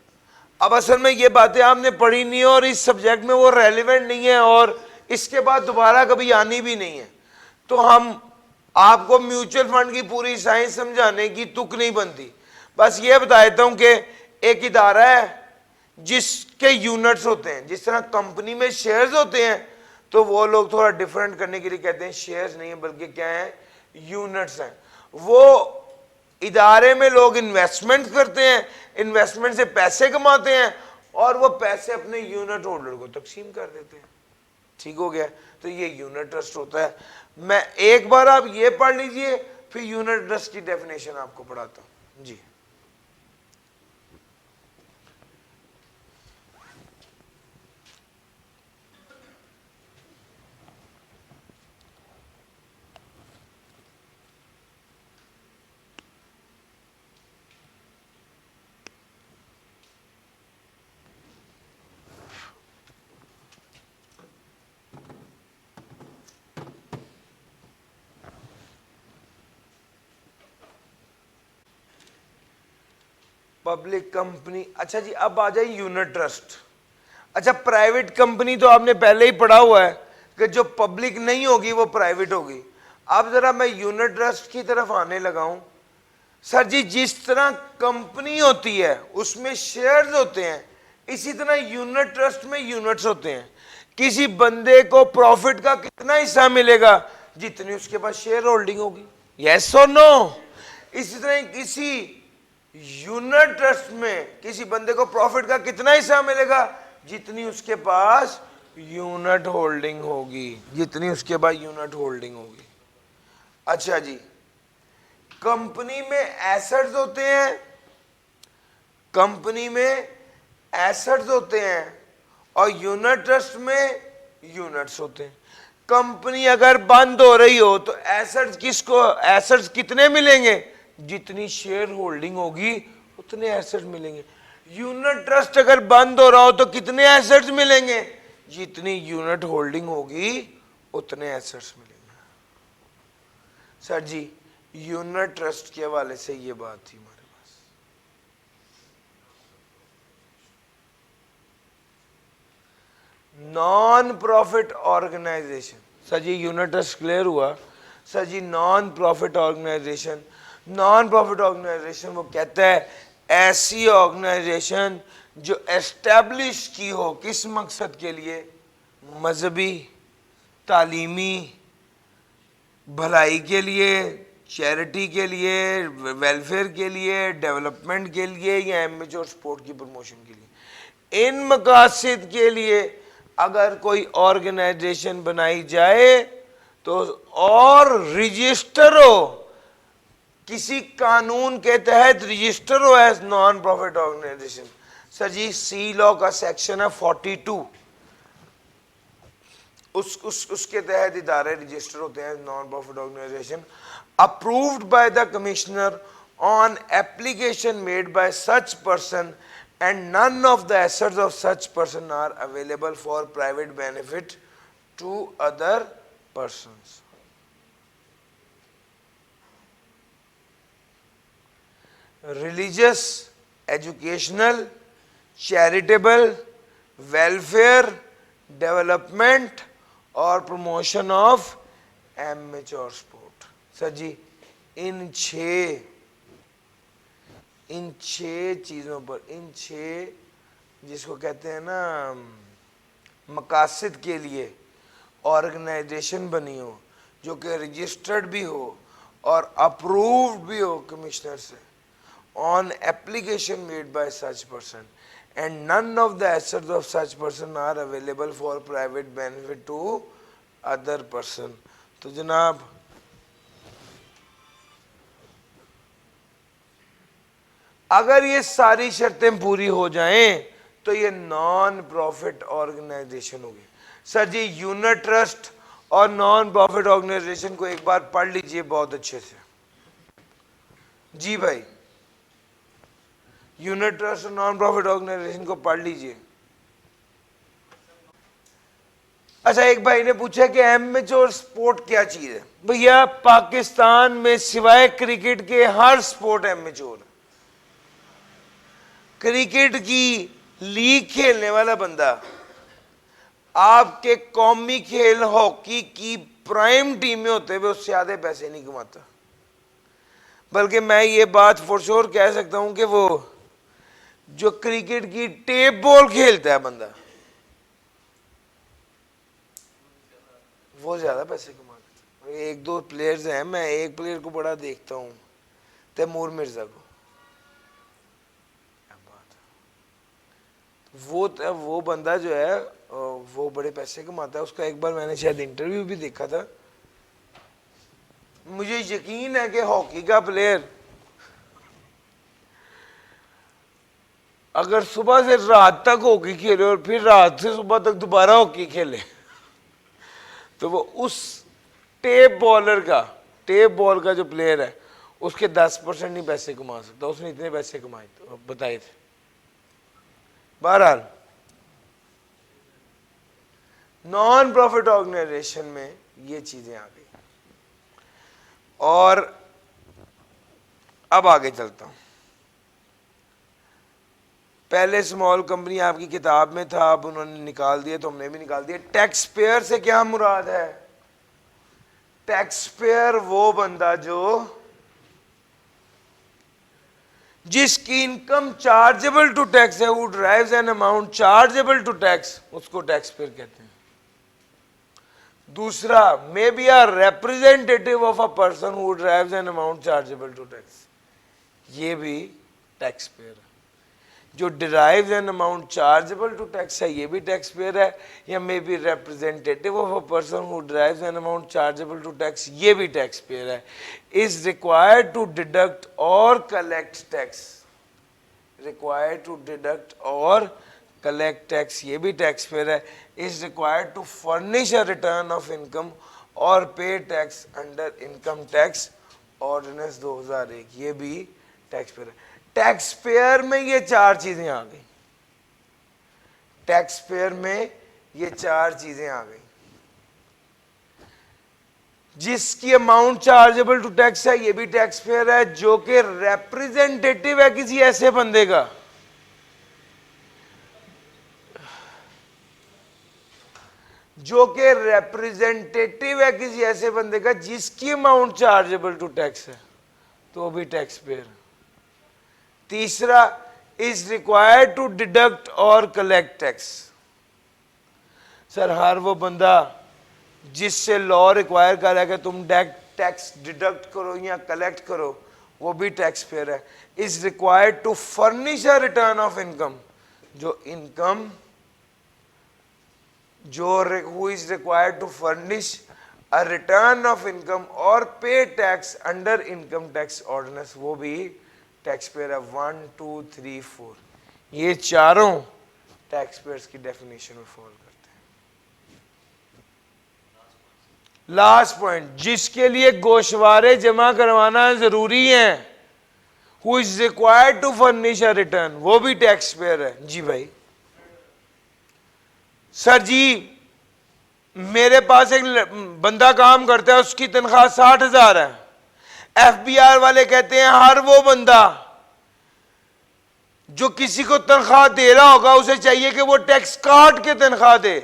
अब असल में ये बातें आपने पढ़ी नहीं है और इस सब्जेक्ट में वो रेलिवेंट नहीं है और इसके बाद दोबारा कभी आनी भी नहीं है, तो हम आपको म्यूचुअल फंड की पूरी साइंस समझाने की तुक नहीं बनती। बस ये बता देता हूं कि एक इदारा है जिसके यूनिट्स होते हैं। जिस तरह कंपनी में शेयर्स होते हैं, तो वो लोग थोड़ा डिफरेंट करने के लिए कहते हैं शेयर्स नहीं है बल्कि क्या है, यूनिट्स हैं। वो इदारे में लोग इन्वेस्टमेंट करते हैं, इन्वेस्टमेंट से पैसे कमाते हैं और वो पैसे अपने यूनिट होल्डर को तकसीम कर देते हैं। ठीक हो गया, तो ये यूनिट ट्रस्ट होता है। मैं एक बार आप ये पढ़ लीजिए, फिर यूनिट ट्रस्ट की डेफिनेशन आपको पढ़ाता हूं जी। पब्लिक कंपनी, अच्छा जी, अब आ जाए यूनिट ट्रस्ट। अच्छा, प्राइवेट कंपनी तो आपने पहले ही पढ़ा हुआ है कि जो पब्लिक नहीं होगी वो प्राइवेट होगी। अब जरा मैं यूनिट ट्रस्ट की तरफ आने लगा हूं। सर जी, जिस तरह कंपनी होती है उसमें शेयर्स होते हैं, इसी तरह यूनिट ट्रस्ट में यूनिट्स होते हैं। किसी बंदे को प्रॉफिट का कितना हिस्सा मिलेगा? जितनी उसके पास शेयर होल्डिंग होगी। यस और नो? इसी तरह किसी यूनिट ट्रस्ट में किसी बंदे को प्रॉफिट का कितना हिस्सा मिलेगा? जितनी उसके पास यूनिट होल्डिंग होगी, जितनी उसके पास यूनिट होल्डिंग होगी। अच्छा जी, कंपनी में एसेट्स होते हैं, कंपनी में एसेट्स होते हैं और यूनिट ट्रस्ट में यूनिट्स होते हैं। कंपनी अगर बंद हो रही हो तो एसेट्स किसको, एसेट्स कितने मिलेंगे? जितनी शेयर होल्डिंग होगी उतने एसेट्स मिलेंगे। यूनिट ट्रस्ट अगर बंद हो रहा हो तो कितने एसेट्स मिलेंगे? जितनी यूनिट होल्डिंग होगी उतने एसेट्स मिलेंगे। सर जी, यूनिट ट्रस्ट के हवाले से ये बात थी हमारे पास। नॉन प्रॉफिट ऑर्गेनाइजेशन, सर जी यूनिट ट्रस्ट क्लियर हुआ। सर जी, non profit organisation, non profit organisation वो कहता है ऐसी ऑर्गेनाइजेशन जो एस्टेब्लिश की हो, किस मकसद के लिए? मजहबी, तालीमी, भलाई के लिए, चैरिटी के लिए, वेलफेयर के लिए, डेवलपमेंट के लिए या एमेच्योर स्पोर्ट की प्रमोशन के लिए। इन मकासद के लिए अगर कोई ऑर्गेनाइजेशन बनाई जाए तो और रजिस्टर हो, किसी कानून के तहत रजिस्टर हो as non profit organisation. Sir जी, सी लॉ का सेक्शन है 42, उसके तहत इदारे रजिस्टर होते हैं non profit organisation, approved by the commissioner on application made by such person and none of the assets of such person are available for private benefit to other persons. Religious, educational, charitable, welfare, development और promotion of amateur sport. Sir जी, इन छह चीजों पर, इन छह जिसको कहते हैं ना मकासद के लिए ऑर्गेनाइजेशन बनी हो, जो कि रजिस्टर्ड भी हो और अप्रूव्ड भी हो कमिश्नर से, on application made by such person and none of the assets of such person are available for private benefit to other person। तो जनाब अगर ये सारी शर्तें पूरी हो जाएं तो ये नॉन प्रॉफिट ऑर्गेनाइजेशन होगी। सर जी, यूनिट ट्रस्ट और नॉन प्रॉफिट ऑर्गेनाइजेशन को एक बार पढ़ लीजिए बहुत अच्छे से। जी भाई, यूनिट ट्रस्ट और नॉन प्रॉफिट ऑर्गेनाइजेशन को पढ़ लीजिए। अच्छा, एक भाई ने पूछा कि एमेच्योर स्पोर्ट क्या चीज है? भैया, पाकिस्तान में सिवाय क्रिकेट के हर स्पोर्ट एमेच्योर है। क्रिकेट की लीग खेलने वाला बंदा आपके कौमी खेल हॉकी की प्राइम टीम में होते हुए उससे आधे पैसे नहीं कमाता। बल्कि मैं ये बात फॉर श्योर कह सकता हूं कि वो जो क्रिकेट की टेप बॉल खेलता है बंदा, वो ज्यादा पैसे कमा लेता है। एक दो प्लेयर्स हैं, मैं एक प्लेयर को बड़ा देखता हूँ, तैमूर मिर्जा को। वो बंदा जो है वो बड़े पैसे कमाता है। उसका एक बार मैंने शायद इंटरव्यू भी देखा था। मुझे यकीन है कि हॉकी का प्लेयर अगर सुबह से रात तक हॉकी खेले और फिर रात से सुबह तक दोबारा हॉकी खेले तो वो उस टेप बॉल का जो प्लेयर है उसके 10% नहीं पैसे कमा सकता। उसने इतने पैसे कमाए बताए थे। बहरहाल नॉन प्रॉफिट ऑर्गेनाइजेशन में ये चीजें आ गई। और अब आगे चलता हूं। पहले स्मॉल कंपनी आपकी किताब में था, अब उन्होंने निकाल दिया तो हमने भी निकाल दिया। टैक्स पेयर से क्या मुराद है? टैक्स पेयर वो बंदा जिसकी इनकम चार्जेबल टू टैक्स है, who drives an amount chargeable to tax, उसको टैक्स पेयर कहते हैं। दूसरा, may be a representative of a person who drives an amount chargeable to tax, ये भी टैक्स पेयर है। जो derives an amount chargeable to tax है, ये भी टैक्स पेयर है। या may be representative of a person who derives an amount chargeable to tax, ये भी टैक्स पेयर है। Is required to deduct or collect tax, required to deduct or collect tax, ये भी टैक्स पेयर है। Is required to furnish a return of income और pay tax under income tax ordinance 2001, ये भी tax payer है। Tax payer में ये चार चीजें आ गई। टैक्स पेयर में ये चार चीजें आ गई। जिसकी अमाउंट चार्जेबल टू टैक्स है, ये भी टैक्स पेयर है। जो कि रिप्रेजेंटेटिव है किसी ऐसे बंदे का, जो कि रिप्रेजेंटेटिव है किसी ऐसे बंदे का जिसकी अमाउंट चार्जेबल टू टैक्स है, तो भी टैक्स पेयर है। तीसरा, is required to deduct or collect tax. Sir हर वो बंदा जिससे लॉ रिक्वायर कर रहा है कि तुम टैक्स डिडक्ट करो या कलेक्ट करो, वो भी टैक्स पेयर है। Is required to furnish a return of income, जो income who is required to furnish a return of income और pay tax under income tax ordinance, वो भी टैक्स पेयर है। 1 2 3 4, ये चारों टैक्स पेयर्स की डेफिनेशन में फॉल करते हैं। लास्ट पॉइंट, जिसके लिए गोशवारे जमा करवाना जरूरी है, who is required to furnish a return, वो भी टैक्स पेयर है। जी भाई, सर जी मेरे पास एक बंदा काम करता है, उसकी तनख्वाह 60,000 है। एफबीआर वाले कहते हैं हर वो बंदा जो किसी को तनख्वाह दे रहा होगा उसे चाहिए कि वो टैक्स काट के तनख्वाह दे।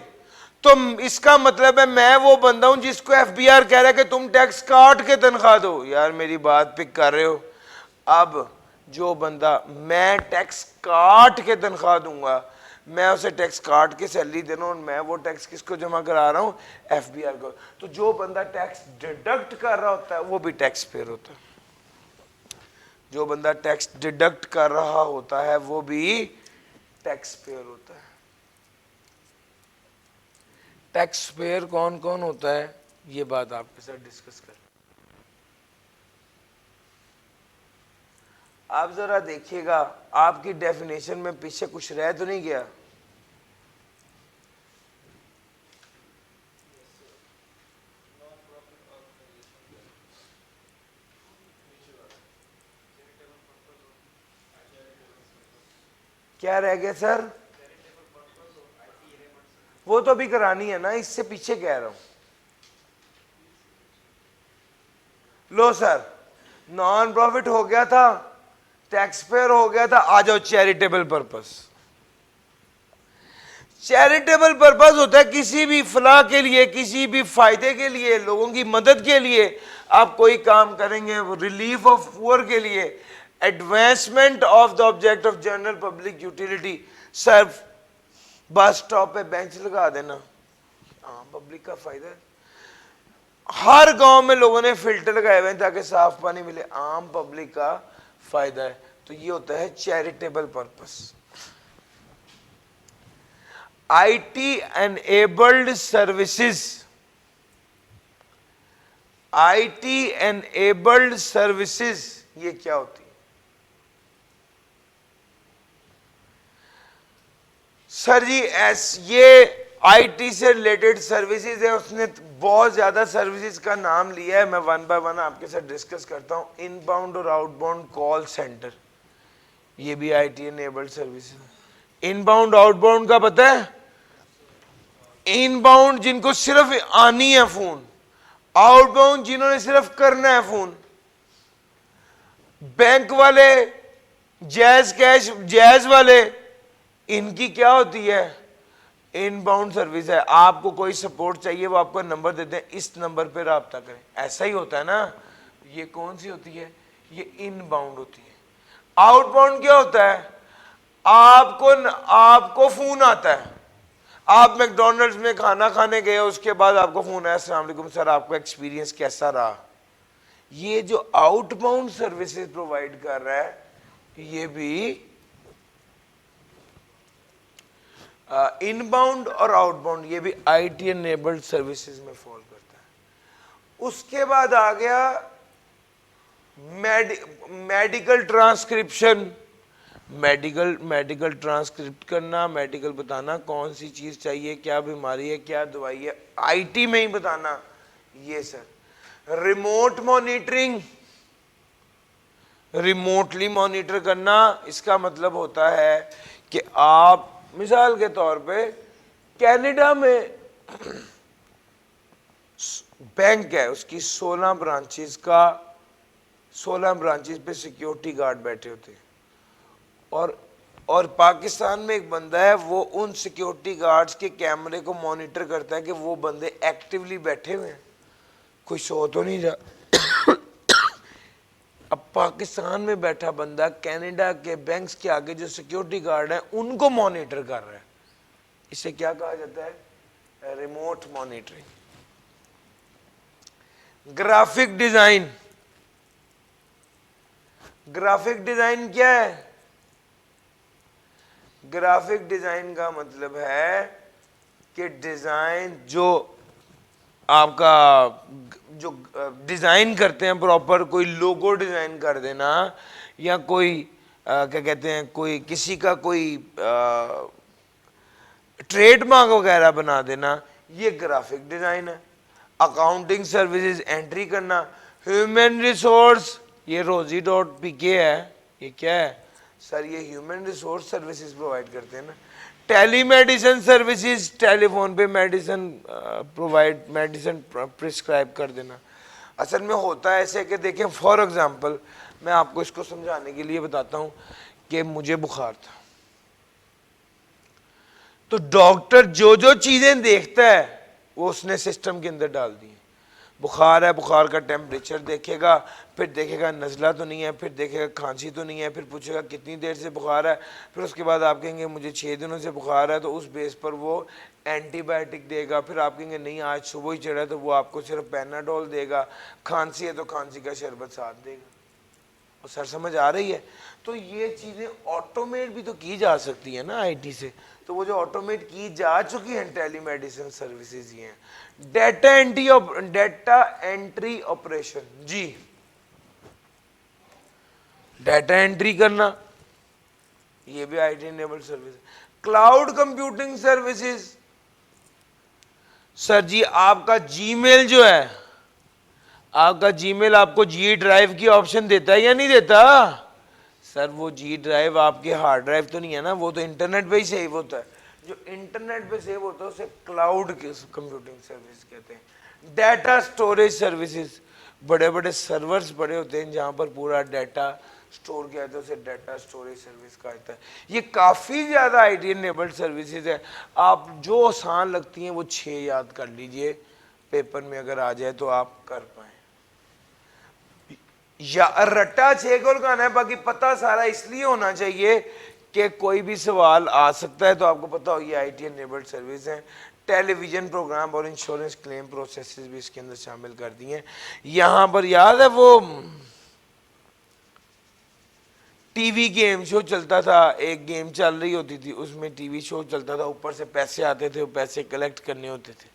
तो इसका मतलब है मैं वो बंदा हूं जिसको एफबीआर कह रहा है कि तुम टैक्स काट के तनख्वाह दो। यार मेरी बात पिक कर रहे हो? अब जो बंदा मैं टैक्स काट के तनख्वाह दूंगा, मैं उसे टैक्स काट के सैलरी दे रहा हूं, मैं वो टैक्स किसको जमा करा रहा हूं? एफबीआर को। तो जो बंदा टैक्स डिडक्ट कर रहा होता है वो भी टैक्स पेयर होता है। जो बंदा टैक्स डिडक्ट कर रहा होता है वो भी टैक्स पेयर होता है। टैक्स पेयर कौन कौन होता है, ये बात आपके साथ डिस्कस कर। आप जरा देखिएगा आपकी डेफिनेशन में पीछे कुछ रह तो नहीं गया? क्या रह गया सर? वो तो अभी करानी है ना, इससे पीछे कह रहा हूं। लो सर, नॉन प्रॉफिट हो गया था, टैक्स पेयर हो गया था, आ जाओ चैरिटेबल पर्पस। चैरिटेबल पर्पस होता है किसी भी फलाह के लिए, किसी भी फायदे के लिए, लोगों की मदद के लिए आप कोई काम करेंगे, रिलीफ ऑफ पुअर के लिए, advancement of the object of general public utility. Sir bus stop पे बेंच लगा देना, हाँ पब्लिक का फायदा है। हर गांव में लोगों ने फिल्टर लगाए हुए हैं ताकि साफ पानी मिले, आम पब्लिक का फायदा है। तो ये होता है charitable purpose. IT enabled services, IT enabled services ये क्या होती है? सर जी ये आईटी से रिलेटेड सर्विसेज है। उसने बहुत ज्यादा सर्विसेज का नाम लिया है, मैं वन बाय वन आपके साथ डिस्कस करता हूं। इनबाउंड और आउटबाउंड कॉल सेंटर, ये भी आईटी एनेबल्ड सर्विसेज है। इनबाउंड आउटबाउंड का पता है? इनबाउंड जिनको सिर्फ आनी है फोन, आउटबाउंड जिन्होंने सिर्फ करना है फोन। बैंक वाले, जैज कैश, जैज वाले, इनकी क्या होती है? इनबाउंड सर्विस है। आपको कोई सपोर्ट चाहिए, वो आपको नंबर देते हैं, इस नंबर पे राब्ता करें, ऐसा ही होता है ना। ये कौन सी होती है? ये इनबाउंड होती है। आउटबाउंड क्या होता है? आपको फोन आता है, आप मैकडोनल्ड्स में खाना खाने गए, उसके बाद आपको फोन आया, अस्सलाम वालेकुम सर, आपका एक्सपीरियंस कैसा रहा। ये जो आउटबाउंड सर्विसेज प्रोवाइड कर रहा है, ये भी इनबाउंड और आउटबाउंड, ये भी आईटी एनेबल्ड सर्विसेज में फॉल करता है। उसके बाद आ गया मेडिकल ट्रांसक्रिप्शन। मेडिकल ट्रांसक्रिप्ट करना, मेडिकल बताना कौन सी चीज चाहिए, क्या बीमारी है, क्या दवाई है, आईटी में ही बताना, ये sir. Remote monitoring, remotely monitor करना, इसका मतलब होता है कि आप मिसाल के तौर पे कनाडा में बैंक है, उसकी 16 ब्रांचेस का 16 ब्रांचेस पे सिक्योरिटी गार्ड बैठे होते हैं, और पाकिस्तान में एक बंदा है, वो उन सिक्योरिटी गार्ड्स के कैमरे को मॉनिटर करता है कि वो बंदे एक्टिवली बैठे हुए हैं, कोई सो तो नहीं रहा। अब पाकिस्तान में बैठा बंदा कनाडा के बैंक्स के आगे जो सिक्योरिटी गार्ड है उनको मॉनिटर कर रहा है। इसे क्या कहा जाता है? Remote monitoring. Graphic design, graphic design क्या है? ग्राफिक डिजाइन का मतलब है कि डिजाइन जो आपका जो डिजाइन करते हैं प्रॉपर, कोई लोगो डिजाइन कर देना, या कोई क्या कहते हैं, कोई किसी का कोई ट्रेडमार्क वगैरह बना देना, ये ग्राफिक डिजाइन है। अकाउंटिंग सर्विसेज, एंट्री करना। ह्यूमन रिसोर्स, ये rozi.pk है, ये क्या है सर? ये ह्यूमन रिसोर्स सर्विसेज प्रोवाइड करते हैं ना। टेलीमेडिसिन सर्विसेज, टेलीफोन पे मेडिसिन प्रोवाइड, मेडिसिन प्रिस्क्राइब कर देना। असल में होता है ऐसे कि देखें, फॉर एग्जांपल मैं आपको इसको समझाने के लिए बताता हूँ कि मुझे बुखार था, तो डॉक्टर जो जो चीजें देखता है वो उसने सिस्टम के अंदर डाल दी। बुखार है, बुखार का टेम्परेचर देखेगा, फिर देखेगा नज़ला तो नहीं है, फिर देखेगा खांसी तो नहीं है, फिर पूछेगा कितनी देर से बुखार है, फिर उसके बाद आप कहेंगे मुझे 6 दिनों से बुखार है, तो उस बेस पर वो एंटीबायोटिक देगा। फिर आप कहेंगे नहीं आज सुबह ही चढ़ा, तो वो आपको सिर्फ पैनाडोल देगा। खांसी है तो खांसी का शरबत साथ देगा। और सर समझ आ रही है? तो ये चीज़ें ऑटोमेट भी तो की जा सकती है ना आईटी से। तो वो जो ऑटोमेट की जा चुकी हैं टेलीमेडिसिन सर्विसेज ये हैं। डेटा एंट्री ऑपरेशन, जी डेटा एंट्री करना, ये भी IT enabled service. Cloud computing services, sir जी आपका जीमेल जो है, आपका जीमेल आपको जी ड्राइव की ऑप्शन देता है या नहीं देता? सर वो जी ड्राइव आपके हार्ड ड्राइव तो नहीं है ना, वो तो इंटरनेट पे ही सेव होता है। जो इंटरनेट पे सेव होता है उसे क्लाउड कंप्यूटिंग सर्विस कहते हैं। डेटा स्टोरेज सर्विसेज, बड़े बड़े सर्वर्स बड़े होते हैं जहां पर पूरा डाटा स्टोर किया जाता है, उसे डाटा स्टोरेज सर्विस कहा जाता है। ये काफ़ी ज़्यादा आईटी इनेबल्ड सर्विसेज है। आप जो आसान लगती हैं वो 6 याद कर लीजिए, पेपर में अगर आ जाए तो आप कर पाए। या रट्टा 6 गोल का है, बाकी पता सारा इसलिए होना चाहिए कि कोई भी सवाल आ सकता है तो आपको पता हो ये आईटी इनेबल्ड सर्विस है। टेलीविज़न प्रोग्राम और इंश्योरेंस क्लेम प्रोसेसेस भी इसके अंदर शामिल कर दिए हैं। यहाँ पर याद है वो टीवी गेम शो चलता था, एक गेम चल रही होती थी, उसमें टीवी शो चलता था, ऊपर से पैसे आते थे, वो पैसे कलेक्ट करने होते थे।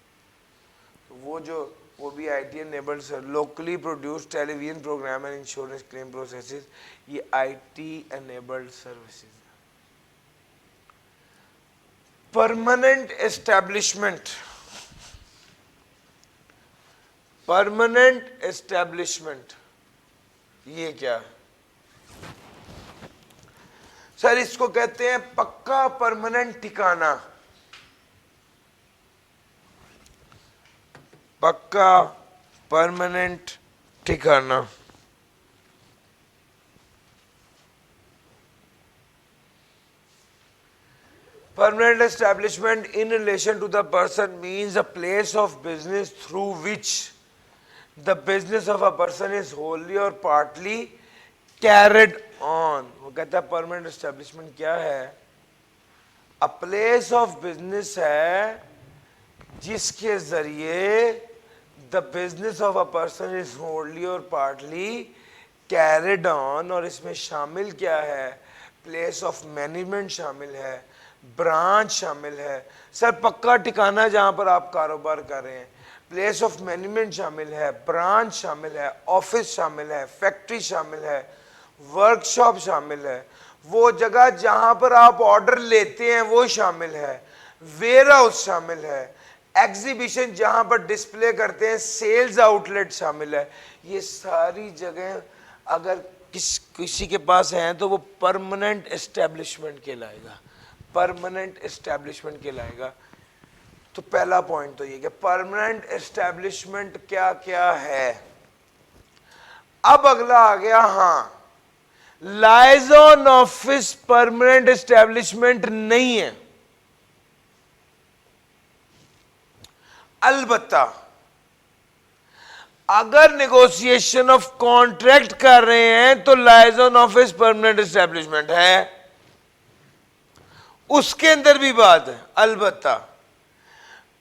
वो भी IT enabled sir, locally produced television program and insurance claim processes, ये IT enabled services. Permanent establishment, permanent establishment ये क्या है सर? इसको कहते हैं पक्का परमानेंट ठिकाना, पक्का परमानेंट ठिकाना। Permanent establishment in relation to the person means a place of business through which the business of a person is wholly or partly carried on। वो कहता है परमानेंट एस्टेब्लिशमेंट क्या है? अ प्लेस ऑफ बिजनेस है जिसके जरिए the business of a person is होल्डली or partly carried on. और इसमें शामिल क्या है? प्लेस ऑफ मैनेजमेंट शामिल है, ब्रांच शामिल है। सर पक्का ठिकाना जहां पर आप कारोबार कर रहे हैं, प्लेस ऑफ मैनेजमेंट शामिल है, ब्रांच शामिल है, ऑफिस शामिल है, फैक्ट्री शामिल है, वर्कशॉप शामिल है, वो जगह जहां पर आप ऑर्डर लेते हैं वो शामिल है, वेयर हाउस शामिल है, एग्जीबिशन जहां पर डिस्प्ले करते हैं, सेल्स आउटलेट शामिल है। ये सारी जगह अगर किसी के पास है तो वो परमानेंट एस्टेब्लिशमेंट कहलाएगा, परमानेंट एस्टेब्लिशमेंट कहलाएगा। तो पहला पॉइंट तो ये कि परमानेंट एस्टेब्लिशमेंट क्या क्या है। अब अगला आ गया, हाँ, लाइजॉन ऑफिस परमानेंट एस्टेब्लिशमेंट नहीं है। अलबत्ता अगर नेगोशिएशन ऑफ कॉन्ट्रैक्ट कर रहे हैं तो लाइजॉन ऑफिस परमानेंट एस्टेब्लिशमेंट है, उसके अंदर भी बात है। अलबत्ता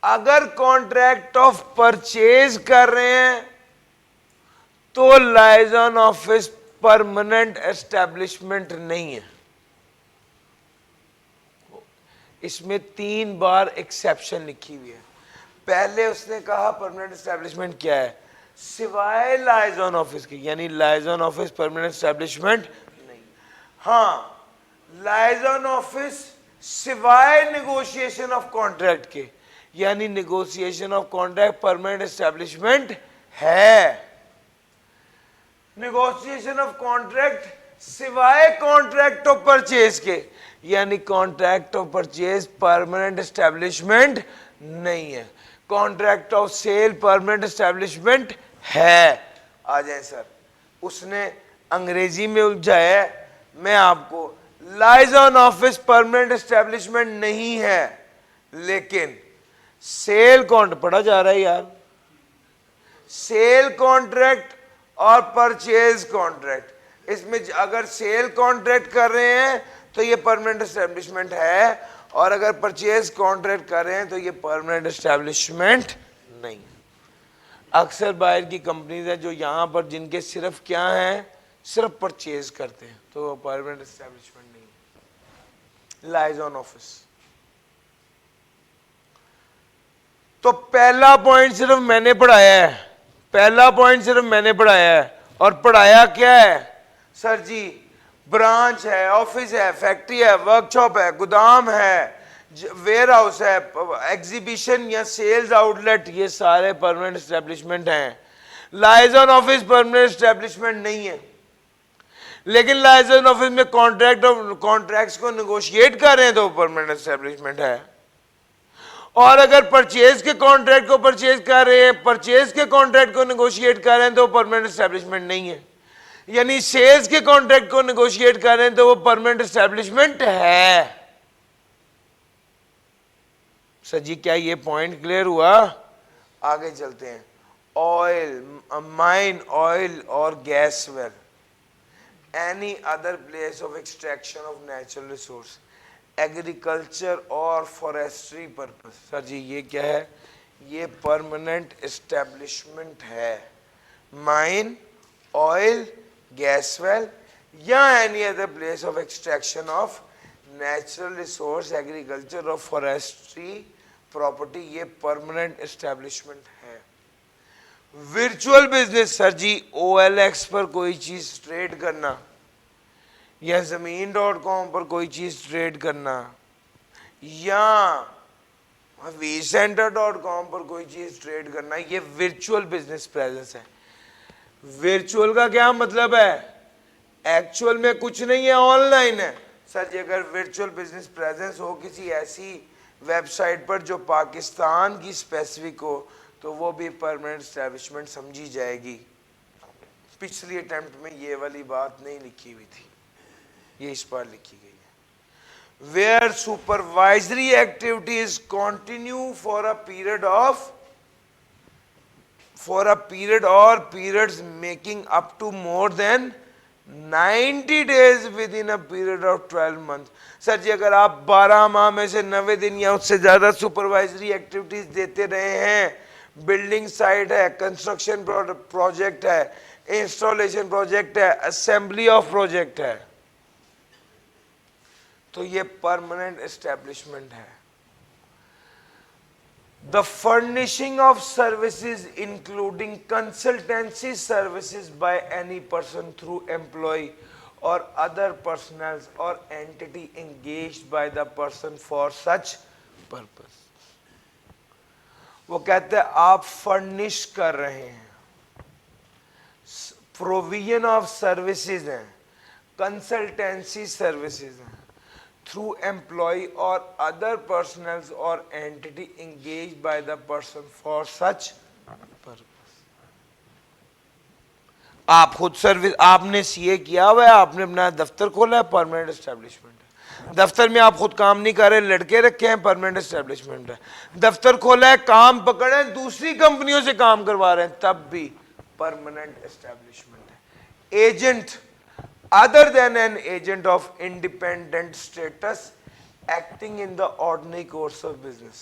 अगर कॉन्ट्रैक्ट ऑफ परचेज कर रहे हैं तो लाइजॉन ऑफिस परमानेंट एस्टेब्लिशमेंट नहीं है। इसमें 3 बार एक्सेप्शन लिखी हुई है। पहले उसने कहा परमानेंट एस्टेब्लिशमेंट क्या है, सिवाय लाइजॉन ऑफिस के, यानी लाइजॉन ऑफिस परमानेंट एस्टेब्लिशमेंट नहीं। हाँ, लाइजॉन ऑफिस सिवाय नेगोशिएशन ऑफ कॉन्ट्रैक्ट के, यानी negotiation of contract permanent establishment है। नेगोशिएशन ऑफ कॉन्ट्रैक्ट सिवाय कॉन्ट्रैक्ट ऑफ परचेज के, यानी contract of purchase permanent establishment नहीं है। Contract of sale permanent establishment है। आ जाए सर, उसने अंग्रेजी में उलझाया है, मैं आपको लाइजॉन ऑफिस परमानेंट एस्टेब्लिशमेंट नहीं है, लेकिन सेल कॉन्ट्रैक्ट पढ़ा जा रहा है यार, सेल कॉन्ट्रैक्ट और परचेज कॉन्ट्रैक्ट, इसमें अगर सेल कॉन्ट्रैक्ट कर रहे हैं तो ये परमानेंट एस्टेब्लिशमेंट है, और अगर परचेज कॉन्ट्रैक्ट कर रहे हैं तो ये परमानेंट एस्टेब्लिशमेंट नहीं। अक्सर बाहर की कंपनीज हैं जो यहाँ पर जिनके सिर्फ क्या हैं, सिर्फ परचेज करते हैं, तो वो परमानेंट एस्टेब्लिशमेंट नहीं। लाइजॉन ऑफिस, तो पहला पॉइंट सिर्फ मैंने पढ़ाया है, पहला पॉइंट सिर्फ मैंने पढ़ाया है। और पढ़ाया क्या है सर जी? ब्रांच है, ऑफिस है, फैक्ट्री है, वर्कशॉप है, गोदाम है, वेयर हाउस है, एग्जीबिशन या सेल्स आउटलेट, ये सारे परमानेंट एस्टेब्लिशमेंट हैं। लाइजॉन ऑफिस परमानेंट एस्टेब्लिशमेंट नहीं है, लेकिन लाइजॉन ऑफिस में कॉन्ट्रैक्ट्स को नेगोशिएट कर रहे हैं तो परमानेंट एस्टेब्लिशमेंट है। और अगर परचेज के कॉन्ट्रैक्ट को परचेज कर रहे हैं, परचेज के कॉन्ट्रैक्ट को नेगोशिएट कर रहे हैं तो परमानेंट एस्टेब्लिशमेंट नहीं है। यानी सेल्स के कॉन्ट्रैक्ट को नेगोशिएट कर रहे हैं तो वो परमानेंट एस्टेब्लिशमेंट है। सर जी क्या ये पॉइंट क्लियर हुआ? आगे चलते हैं। ऑयल, माइन, ऑयल और gas well, any other place of extraction of natural resource, agriculture और फॉरेस्ट्री पर्पस। सर जी ये क्या है? ये परमानेंट एस्टेब्लिशमेंट है। माइन, ऑयल, गैस वेल या any other place of extraction of natural resource, agriculture और forestry property, ये permanent establishment है। वर्चुअल बिजनेस सर जी, OLX पर कोई चीज ट्रेड करना या ज़मीन.com पर कोई चीज ट्रेड करना या vCenter.com पर कोई चीज ट्रेड करना, ये वर्चुअल बिजनेस प्रेजेंस है। वर्चुअल का क्या मतलब है? एक्चुअल में कुछ नहीं है, ऑनलाइन है। सर जी अगर वर्चुअल बिजनेस प्रेजेंस हो किसी ऐसी वेबसाइट पर जो पाकिस्तान की स्पेसिफिक हो तो वो भी परमानेंट एस्टेब्लिशमेंट समझी जाएगी। पिछली अटेम्प्ट में ये वाली बात नहीं लिखी हुई थी, ये इस बार लिखी गई है। Where supervisory activities continue for a period or periods making up to more than 90 days within a period of 12 months। Sir जी अगर आप 12 माह में से 90 दिन या उससे ज्यादा सुपरवाइजरी एक्टिविटीज देते रहे हैं, बिल्डिंग साइट है, कंस्ट्रक्शन प्रोजेक्ट है, इंस्टॉलेशन प्रोजेक्ट है, असेंबली ऑफ प्रोजेक्ट है, तो ये परमानेंट एस्टेब्लिशमेंट है। The furnishing of services including consultancy services by any person through employee or other personnel or entity engaged by the person for such purpose। वो कहते हैं आप furnish कर रहे हैं, प्रोविजन ऑफ सर्विसेज हैं, कंसल्टेंसी सर्विसेज हैं, through employee or other personnel or entity engaged by the person for such purpose। आप खुद सर्विस, आपने सीए किया हुआ है, आपने अपना दफ्तर खोला है, परमानेंट एस्टेब्लिशमेंट है। दफ्तर में आप खुद काम नहीं कर रहे, लड़के रखे हैं, परमानेंट एस्टेब्लिशमेंट है। दफ्तर खोला है, काम पकड़े, दूसरी कंपनियों से काम करवा रहे हैं, तब भी परमानेंट एस्टेब्लिशमेंट है। Agent other than an agent of independent status acting in the ordinary course of business।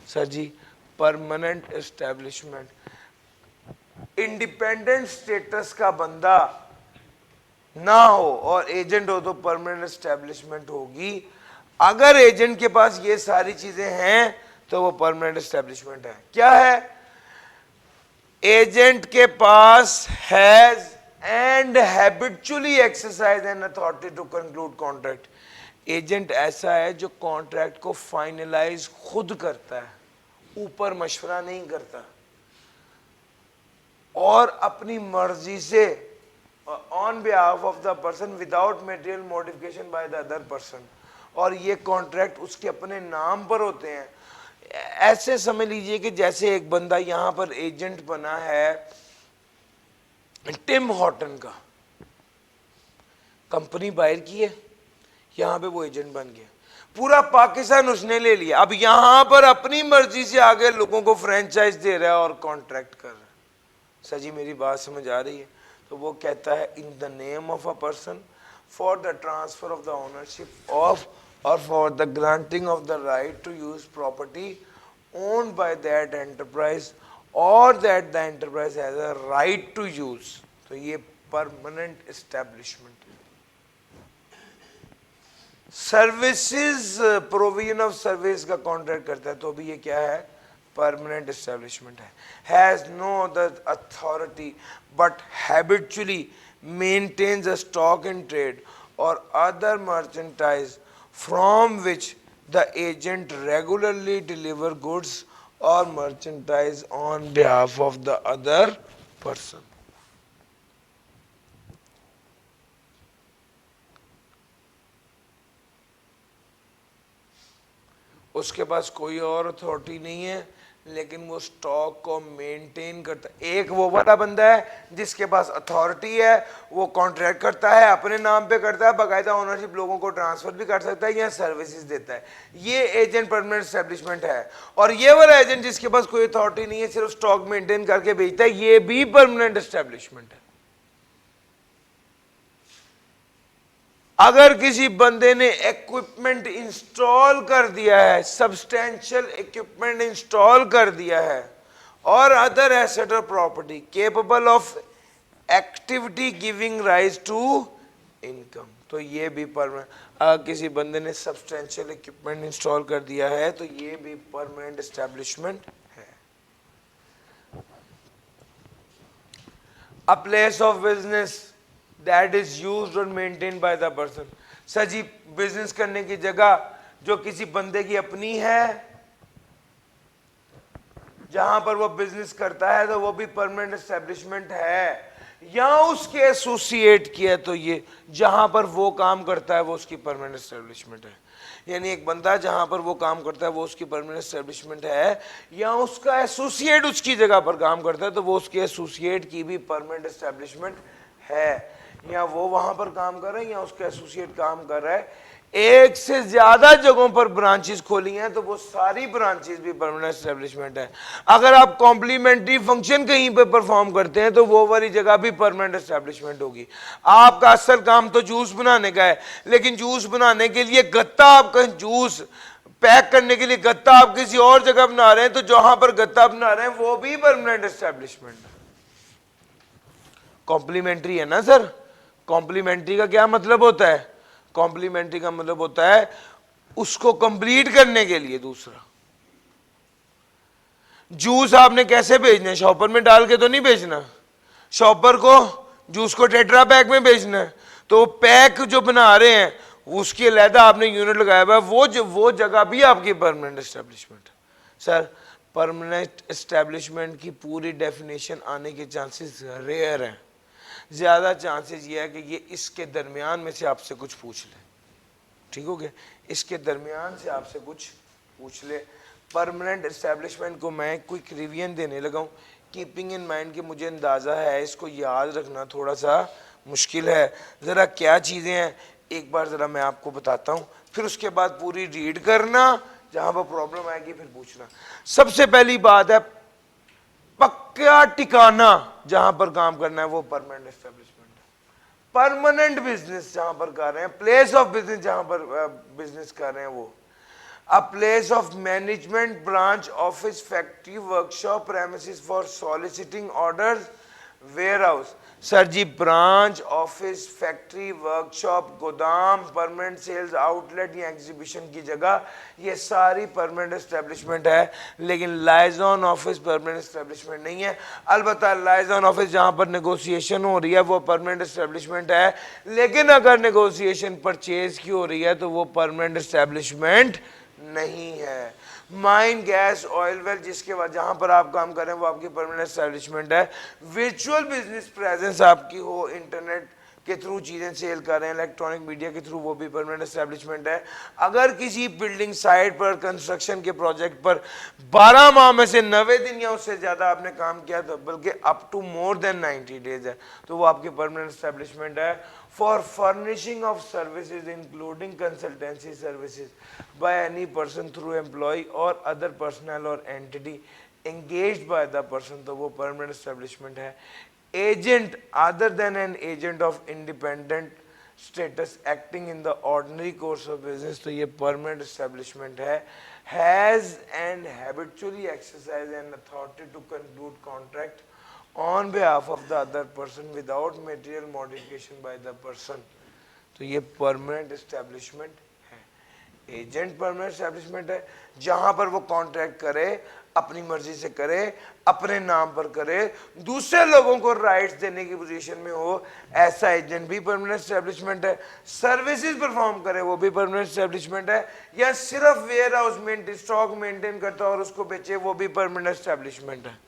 Sir ji permanent establishment, independent status का बंदा ना हो और एजेंट हो तो परमानेंट एस्टेब्लिशमेंट होगी। अगर एजेंट के पास ये सारी चीजें हैं तो वो परमानेंट एस्टेब्लिशमेंट है। क्या है? एजेंट के पास has and habitually exercise an authority to conclude contract। Agent ऐसा है जो कॉन्ट्रैक्ट को फाइनलाइज खुद करता है, ऊपर मशवरा नहीं करता, और अपनी मर्जी से on behalf of the person without material modification by the other person, और ये कॉन्ट्रैक्ट उसके अपने नाम पर होते हैं। ऐसे समझ लीजिए कि जैसे एक बंदा यहां पर एजेंट बना है टिम हॉर्टन का, कंपनी बाहर की है, यहां पे वो एजेंट बन गया, पूरा पाकिस्तान उसने ले लिया, अब यहां पर अपनी मर्जी से आगे लोगों को फ्रेंचाइज दे रहा है और कॉन्ट्रैक्ट कर रहा है। सर जी मेरी बात समझ आ रही है? तो वो कहता है in the name of a person for the transfer of the ownership of or for the granting of the right to use property owned by that enterprise or that the enterprise has a right to use। तो ये permanent establishment है। Services, provision of service का contract करता है तो भी ये क्या है? परमानेंट एस्टेब्लिशमेंट है। Has no other authority but habitually maintains a stock in trade or other merchandise from which the agent regularly deliver goods or merchandise on behalf of the other person। उसके पास कोई और authority नहीं है, लेकिन वो stock को maintain करता है। एक वो वाला बंदा है जिसके पास अथॉरिटी है, वो कॉन्ट्रैक्ट करता है, अपने नाम पे करता है, बाकायदा ओनरशिप लोगों को ट्रांसफर भी कर सकता है या सर्विसेज देता है। ये एजेंट परमानेंट एस्टेब्लिशमेंट है। और ये वाला एजेंट जिसके पास कोई अथॉरिटी नहीं है, सिर्फ स्टॉक मेंटेन करके बेचता है, ये भी परमानेंट एस्टेब्लिशमेंट है। अगर किसी बंदे ने इक्विपमेंट इंस्टॉल कर दिया है, सब्सटेंशियल इक्विपमेंट इंस्टॉल कर दिया है, or other asset or property capable of activity giving rise to income, तो ये भी परमानेंट। अगर किसी बंदे ने सब्सटेंशियल इक्विपमेंट इंस्टॉल कर दिया है तो ये भी परमानेंट एस्टेब्लिशमेंट है। A place of business that is used or maintain by the person. Sir जी, बिजनेस करने की जगह जो किसी बंदे की अपनी है, जहां पर वो बिजनेस करता है, तो वो भी परमानेंट एस्टेब्लिशमेंट है। या उसके एसोसिएट किया, तो ये जहां पर वो काम करता है वो उसकी परमानेंट एस्टेब्लिशमेंट है। यानी एक बंदा जहां पर वो काम करता है वो उसकी परमानेंट एस्टेब्लिशमेंट है, या उसका एसोसिएट उसकी जगह पर काम करता है तो वो उसके एसोसिएट की भी परमानेंट एस्टेब्लिशमेंट है। या वो वहां पर काम कर रहे हैं या उसका एसोसिएट काम कर रहा है। एक से ज्यादा जगहों पर ब्रांचेस खोली हैं तो वो सारी ब्रांचेस भी परमानेंट एस्टेब्लिशमेंट है। अगर आप कॉम्प्लीमेंट्री फंक्शन कहीं पे परफॉर्म करते हैं तो वो वाली जगह भी परमानेंट एस्टेब्लिशमेंट होगी। आपका असल काम तो जूस बनाने का है, लेकिन जूस बनाने के लिए गत्ता, आपका जूस पैक करने के लिए गत्ता आप किसी और जगह बना रहे हैं, तो जहां पर गत्ता बना रहे हैं वो भी परमानेंट एस्टेब्लिशमेंट है। कॉम्प्लीमेंट्री है ना सर। कॉम्प्लीमेंट्री का क्या मतलब होता है? कॉम्प्लीमेंट्री का मतलब होता है उसको कंप्लीट करने के लिए। दूसरा, जूस आपने कैसे भेजना है? शॉपर में डाल के तो नहीं भेजना। शॉपर को जूस को टेट्रा पैक में भेजना है, तो पैक जो बना रहे हैं उसकी अलहदा आपने यूनिट लगाया हुआ है, वो जगह भी आपकी permanent establishment. Sir, permanent establishment की पूरी डेफिनेशन आने के चांसेस रेयर हैं। ज़्यादा चांसेस ये है कि ये इसके दरमियान में से आपसे कुछ पूछ ले। ठीक हो गया? इसके दरमियान से आपसे कुछ पूछ ले। परमानेंट एस्टेब्लिशमेंट को मैं क्विक रिवीजन देने लगा हूँ, कीपिंग इन माइंड कि मुझे अंदाज़ा है इसको याद रखना थोड़ा सा मुश्किल है। ज़रा क्या चीज़ें हैं एक बार ज़रा मैं आपको बताता हूँ, फिर उसके बाद पूरी रीड करना, जहाँ पर प्रॉब्लम आएगी फिर पूछना। सबसे पहली बात है पक्का ठिकाना जहां पर काम करना है वो परमानेंट एस्टेब्लिशमेंट है। परमानेंट बिजनेस जहां पर कर रहे हैं, प्लेस ऑफ बिजनेस जहां पर बिजनेस कर रहे हैं वो। A place of management, branch, office, factory, workshop, premises for soliciting orders, warehouse. Sir ji, branch, office, factory, workshop, गोदाम, परमानेंट सेल्स आउटलेट या एग्जीबिशन की जगह, ये सारी परमानेंट एस्टेब्लिशमेंट है। लेकिन लाइजॉन ऑफिस परमानेंट एस्टेब्लिशमेंट नहीं है। अलबत्ता लाइजॉन ऑफिस जहां पर नेगोशिएशन हो रही है वो परमानेंट एस्टेब्लिशमेंट है, लेकिन अगर नेगोशिएशन परचेज की हो रही है तो वो परमानेंट एस्टेब्लिशमेंट नहीं है। माइन, गैस, ऑयल वेल जिसके बाद जहां पर आप काम कर रहे हैं वो आपकी परमानेंट एस्टेब्लिशमेंट है। वर्चुअल बिजनेस प्रेजेंस आपकी हो, इंटरनेट के थ्रू चीज़ें सेल कर रहे हैं, इलेक्ट्रॉनिक मीडिया के थ्रू, वो भी परमानेंट एस्टेब्लिशमेंट है। अगर किसी बिल्डिंग साइट पर, कंस्ट्रक्शन के प्रोजेक्ट पर 12 माह में से 90 दिन या उससे ज़्यादा आपने काम किया, तो बल्कि up to more than 90 days है, तो वो आपकी परमानेंट एस्टेब्लिशमेंट है। For furnishing of services including consultancy services by any person through employ or other personnel or entity engaged by the person, तो वो परमानेंट एस्टेब्लिशमेंट है। Agent other than an agent of independent status acting in the ordinary course of business, तो ये permanent establishment है। Has and habitually exercise an authority to conclude contract on behalf of the other person without material modification bye the person, तो ये permanent establishment है। Agent permanent establishment है, जहां पर वो कॉन्ट्रैक्ट करे, अपनी मर्जी से करे, अपने नाम पर करे, दूसरे लोगों को राइट्स देने की पोजीशन में हो, ऐसा एजेंट भी परमानेंट एस्टेब्लिशमेंट है। सर्विसेज परफॉर्म करे वो भी परमानेंट एस्टेब्लिशमेंट है। या सिर्फ वेयर हाउस में स्टॉक मेंटेन करता और उसको बेचे, वो भी परमानेंट एस्टेब्लिशमेंट है।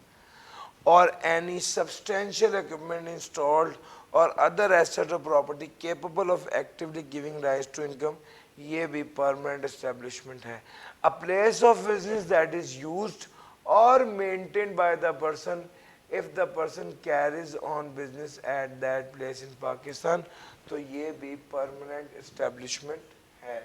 Or any substantial equipment installed or other asset or property capable of actively giving rise to income, ये भी परमानेंट एस्टेब्लिशमेंट है। A place of business that is used or maintained by the person if the person carries on business at that place in Pakistan, तो ये भी permanent establishment है।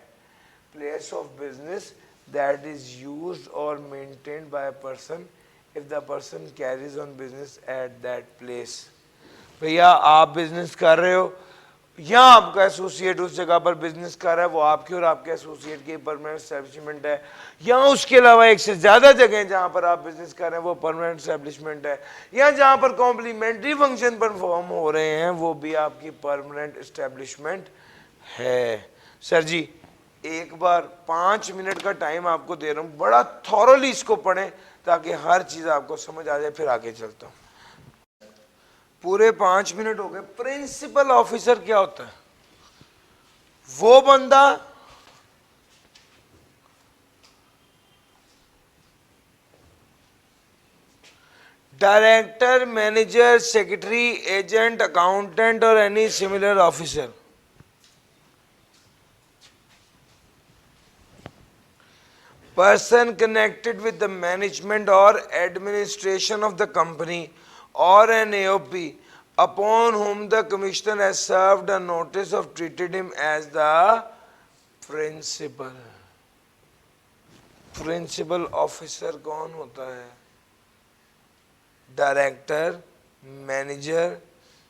Place of business that is used or maintained by a person if the person carries on business at that place। भैया आप business कर रहे हो, यहाँ आपका एसोसिएट उस जगह पर बिजनेस कर रहा है, वो आपके और आपके एसोसिएट की परमानेंट एस्टेब्लिशमेंट है। यहाँ उसके अलावा एक से ज़्यादा जगह जहाँ पर आप बिजनेस कर रहे हैं वो परमानेंट एस्टेब्लिशमेंट है। यहाँ जहाँ पर कॉम्प्लीमेंट्री फंक्शन परफॉर्म हो रहे हैं वो भी आपकी परमानेंट एस्टेब्लिशमेंट है। सर जी एक बार 5 मिनट का टाइम आपको दे रहा हूँ, बड़ा थॉरली इसको पढ़ें ताकि हर चीज़ आपको समझ आ जाए, फिर आगे चलता हूँ। पूरे 5 मिनट हो गए। प्रिंसिपल ऑफिसर क्या होता है? वो बंदा director, manager, secretary, agent, accountant or any similar officer person connected with the management or administration of the company or an AOP upon whom the commissioner has served a notice of treated him as the principal. Principal officer कौन होता है? Director, manager,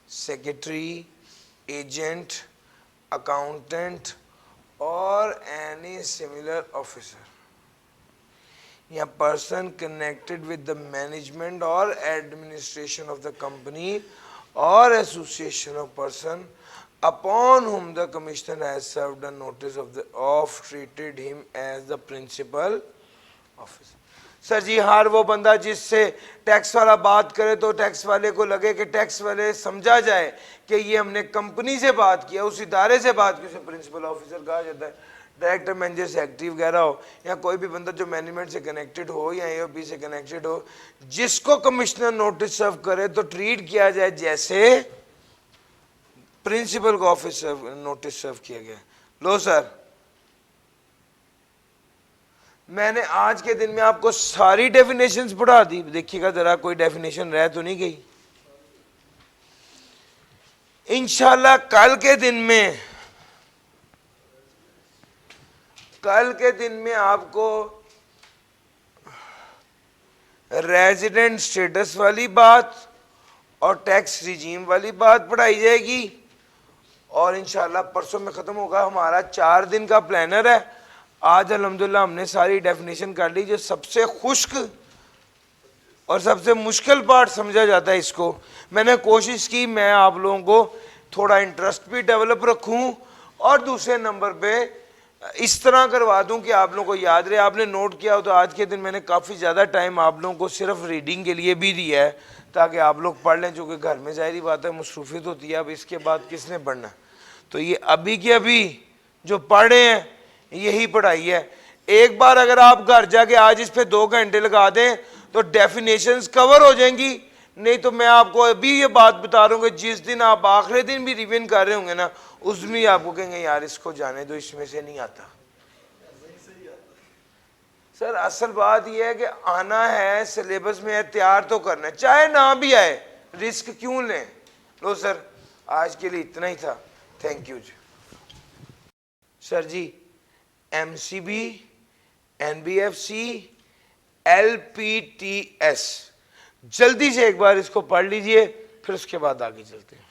secretary, agent, accountant or any similar officer या person connected with the management or administration of the company or association of person upon whom the commissioner has served a notice of treated him as the principal officer. Sir जी हर वो बंदा जिससे tax वाला बात करे तो tax वाले को लगे कि टैक्स वाले समझा जाए कि ये हमने कंपनी से बात किया, उस इदारे से बात की, उसे प्रिंसिपल ऑफिसर कहा जाता है। डायरेक्टर, मैनेजर, सेक्रेटरी वगैरह हो या कोई भी बंदा जो मैनेजमेंट से कनेक्टेड हो या एओपी से कनेक्टेड हो, जिसको कमिश्नर नोटिस सर्व करे तो ट्रीट किया जाए जैसे प्रिंसिपल को ऑफिस नोटिस सर्व किया गया। लो सर मैंने आज के दिन में आपको सारी डेफिनेशंस पढ़ा दी, देखिएगा जरा कोई डेफिनेशन रह तो नहीं गई। इंशाल्लाह कल के दिन में आपको रेजिडेंट स्टेटस वाली बात और टैक्स रिजीम वाली बात पढ़ाई जाएगी और इंशाल्लाह परसों में ख़त्म होगा। हमारा 4 दिन का प्लानर है। आज अल्हम्दुलिल्लाह हमने सारी डेफिनेशन कर ली। जो सबसे खुश्क और सबसे मुश्किल पार्ट समझा जाता है इसको मैंने कोशिश की मैं आप लोगों को थोड़ा इंटरेस्ट भी डेवलप रखूं और दूसरे नंबर पे इस तरह करवा दूं कि आप लोगों को याद रहे। आपने नोट किया हो तो आज के दिन मैंने काफ़ी ज़्यादा टाइम आप लोगों को सिर्फ रीडिंग के लिए भी दिया है ताकि आप लोग पढ़ लें, चूँकि घर में ज़ाहिरी बात है मसरूफियत होती है। अब इसके बाद किसने पढ़ना? तो ये अभी के अभी जो पढ़ रहे हैं यही पढ़ाई है। एक बार अगर आप घर जाके आज इस पे 2 घंटे लगा दें तो डेफिनेशंस कवर हो जाएंगी। नहीं तो मैं आपको अभी ये बात बता रहा हूँ कि जिस दिन आप आखिरी दिन भी रिवीजन कर रहे होंगे ना उस दिन आपको कहेंगे यार इसको जाने दो, इसमें से नहीं आता। सर असल बात यह है कि आना है, सिलेबस में है, तैयार तो करना है, चाहे ना भी आए रिस्क क्यों लें। लो सर आज के लिए इतना ही था, थैंक यू जी। सर जी एमसीबी, एनबीएफसी, एलपीटीएस जल्दी से एक बार इसको पढ़ लीजिए फिर उसके बाद आगे चलते हैं।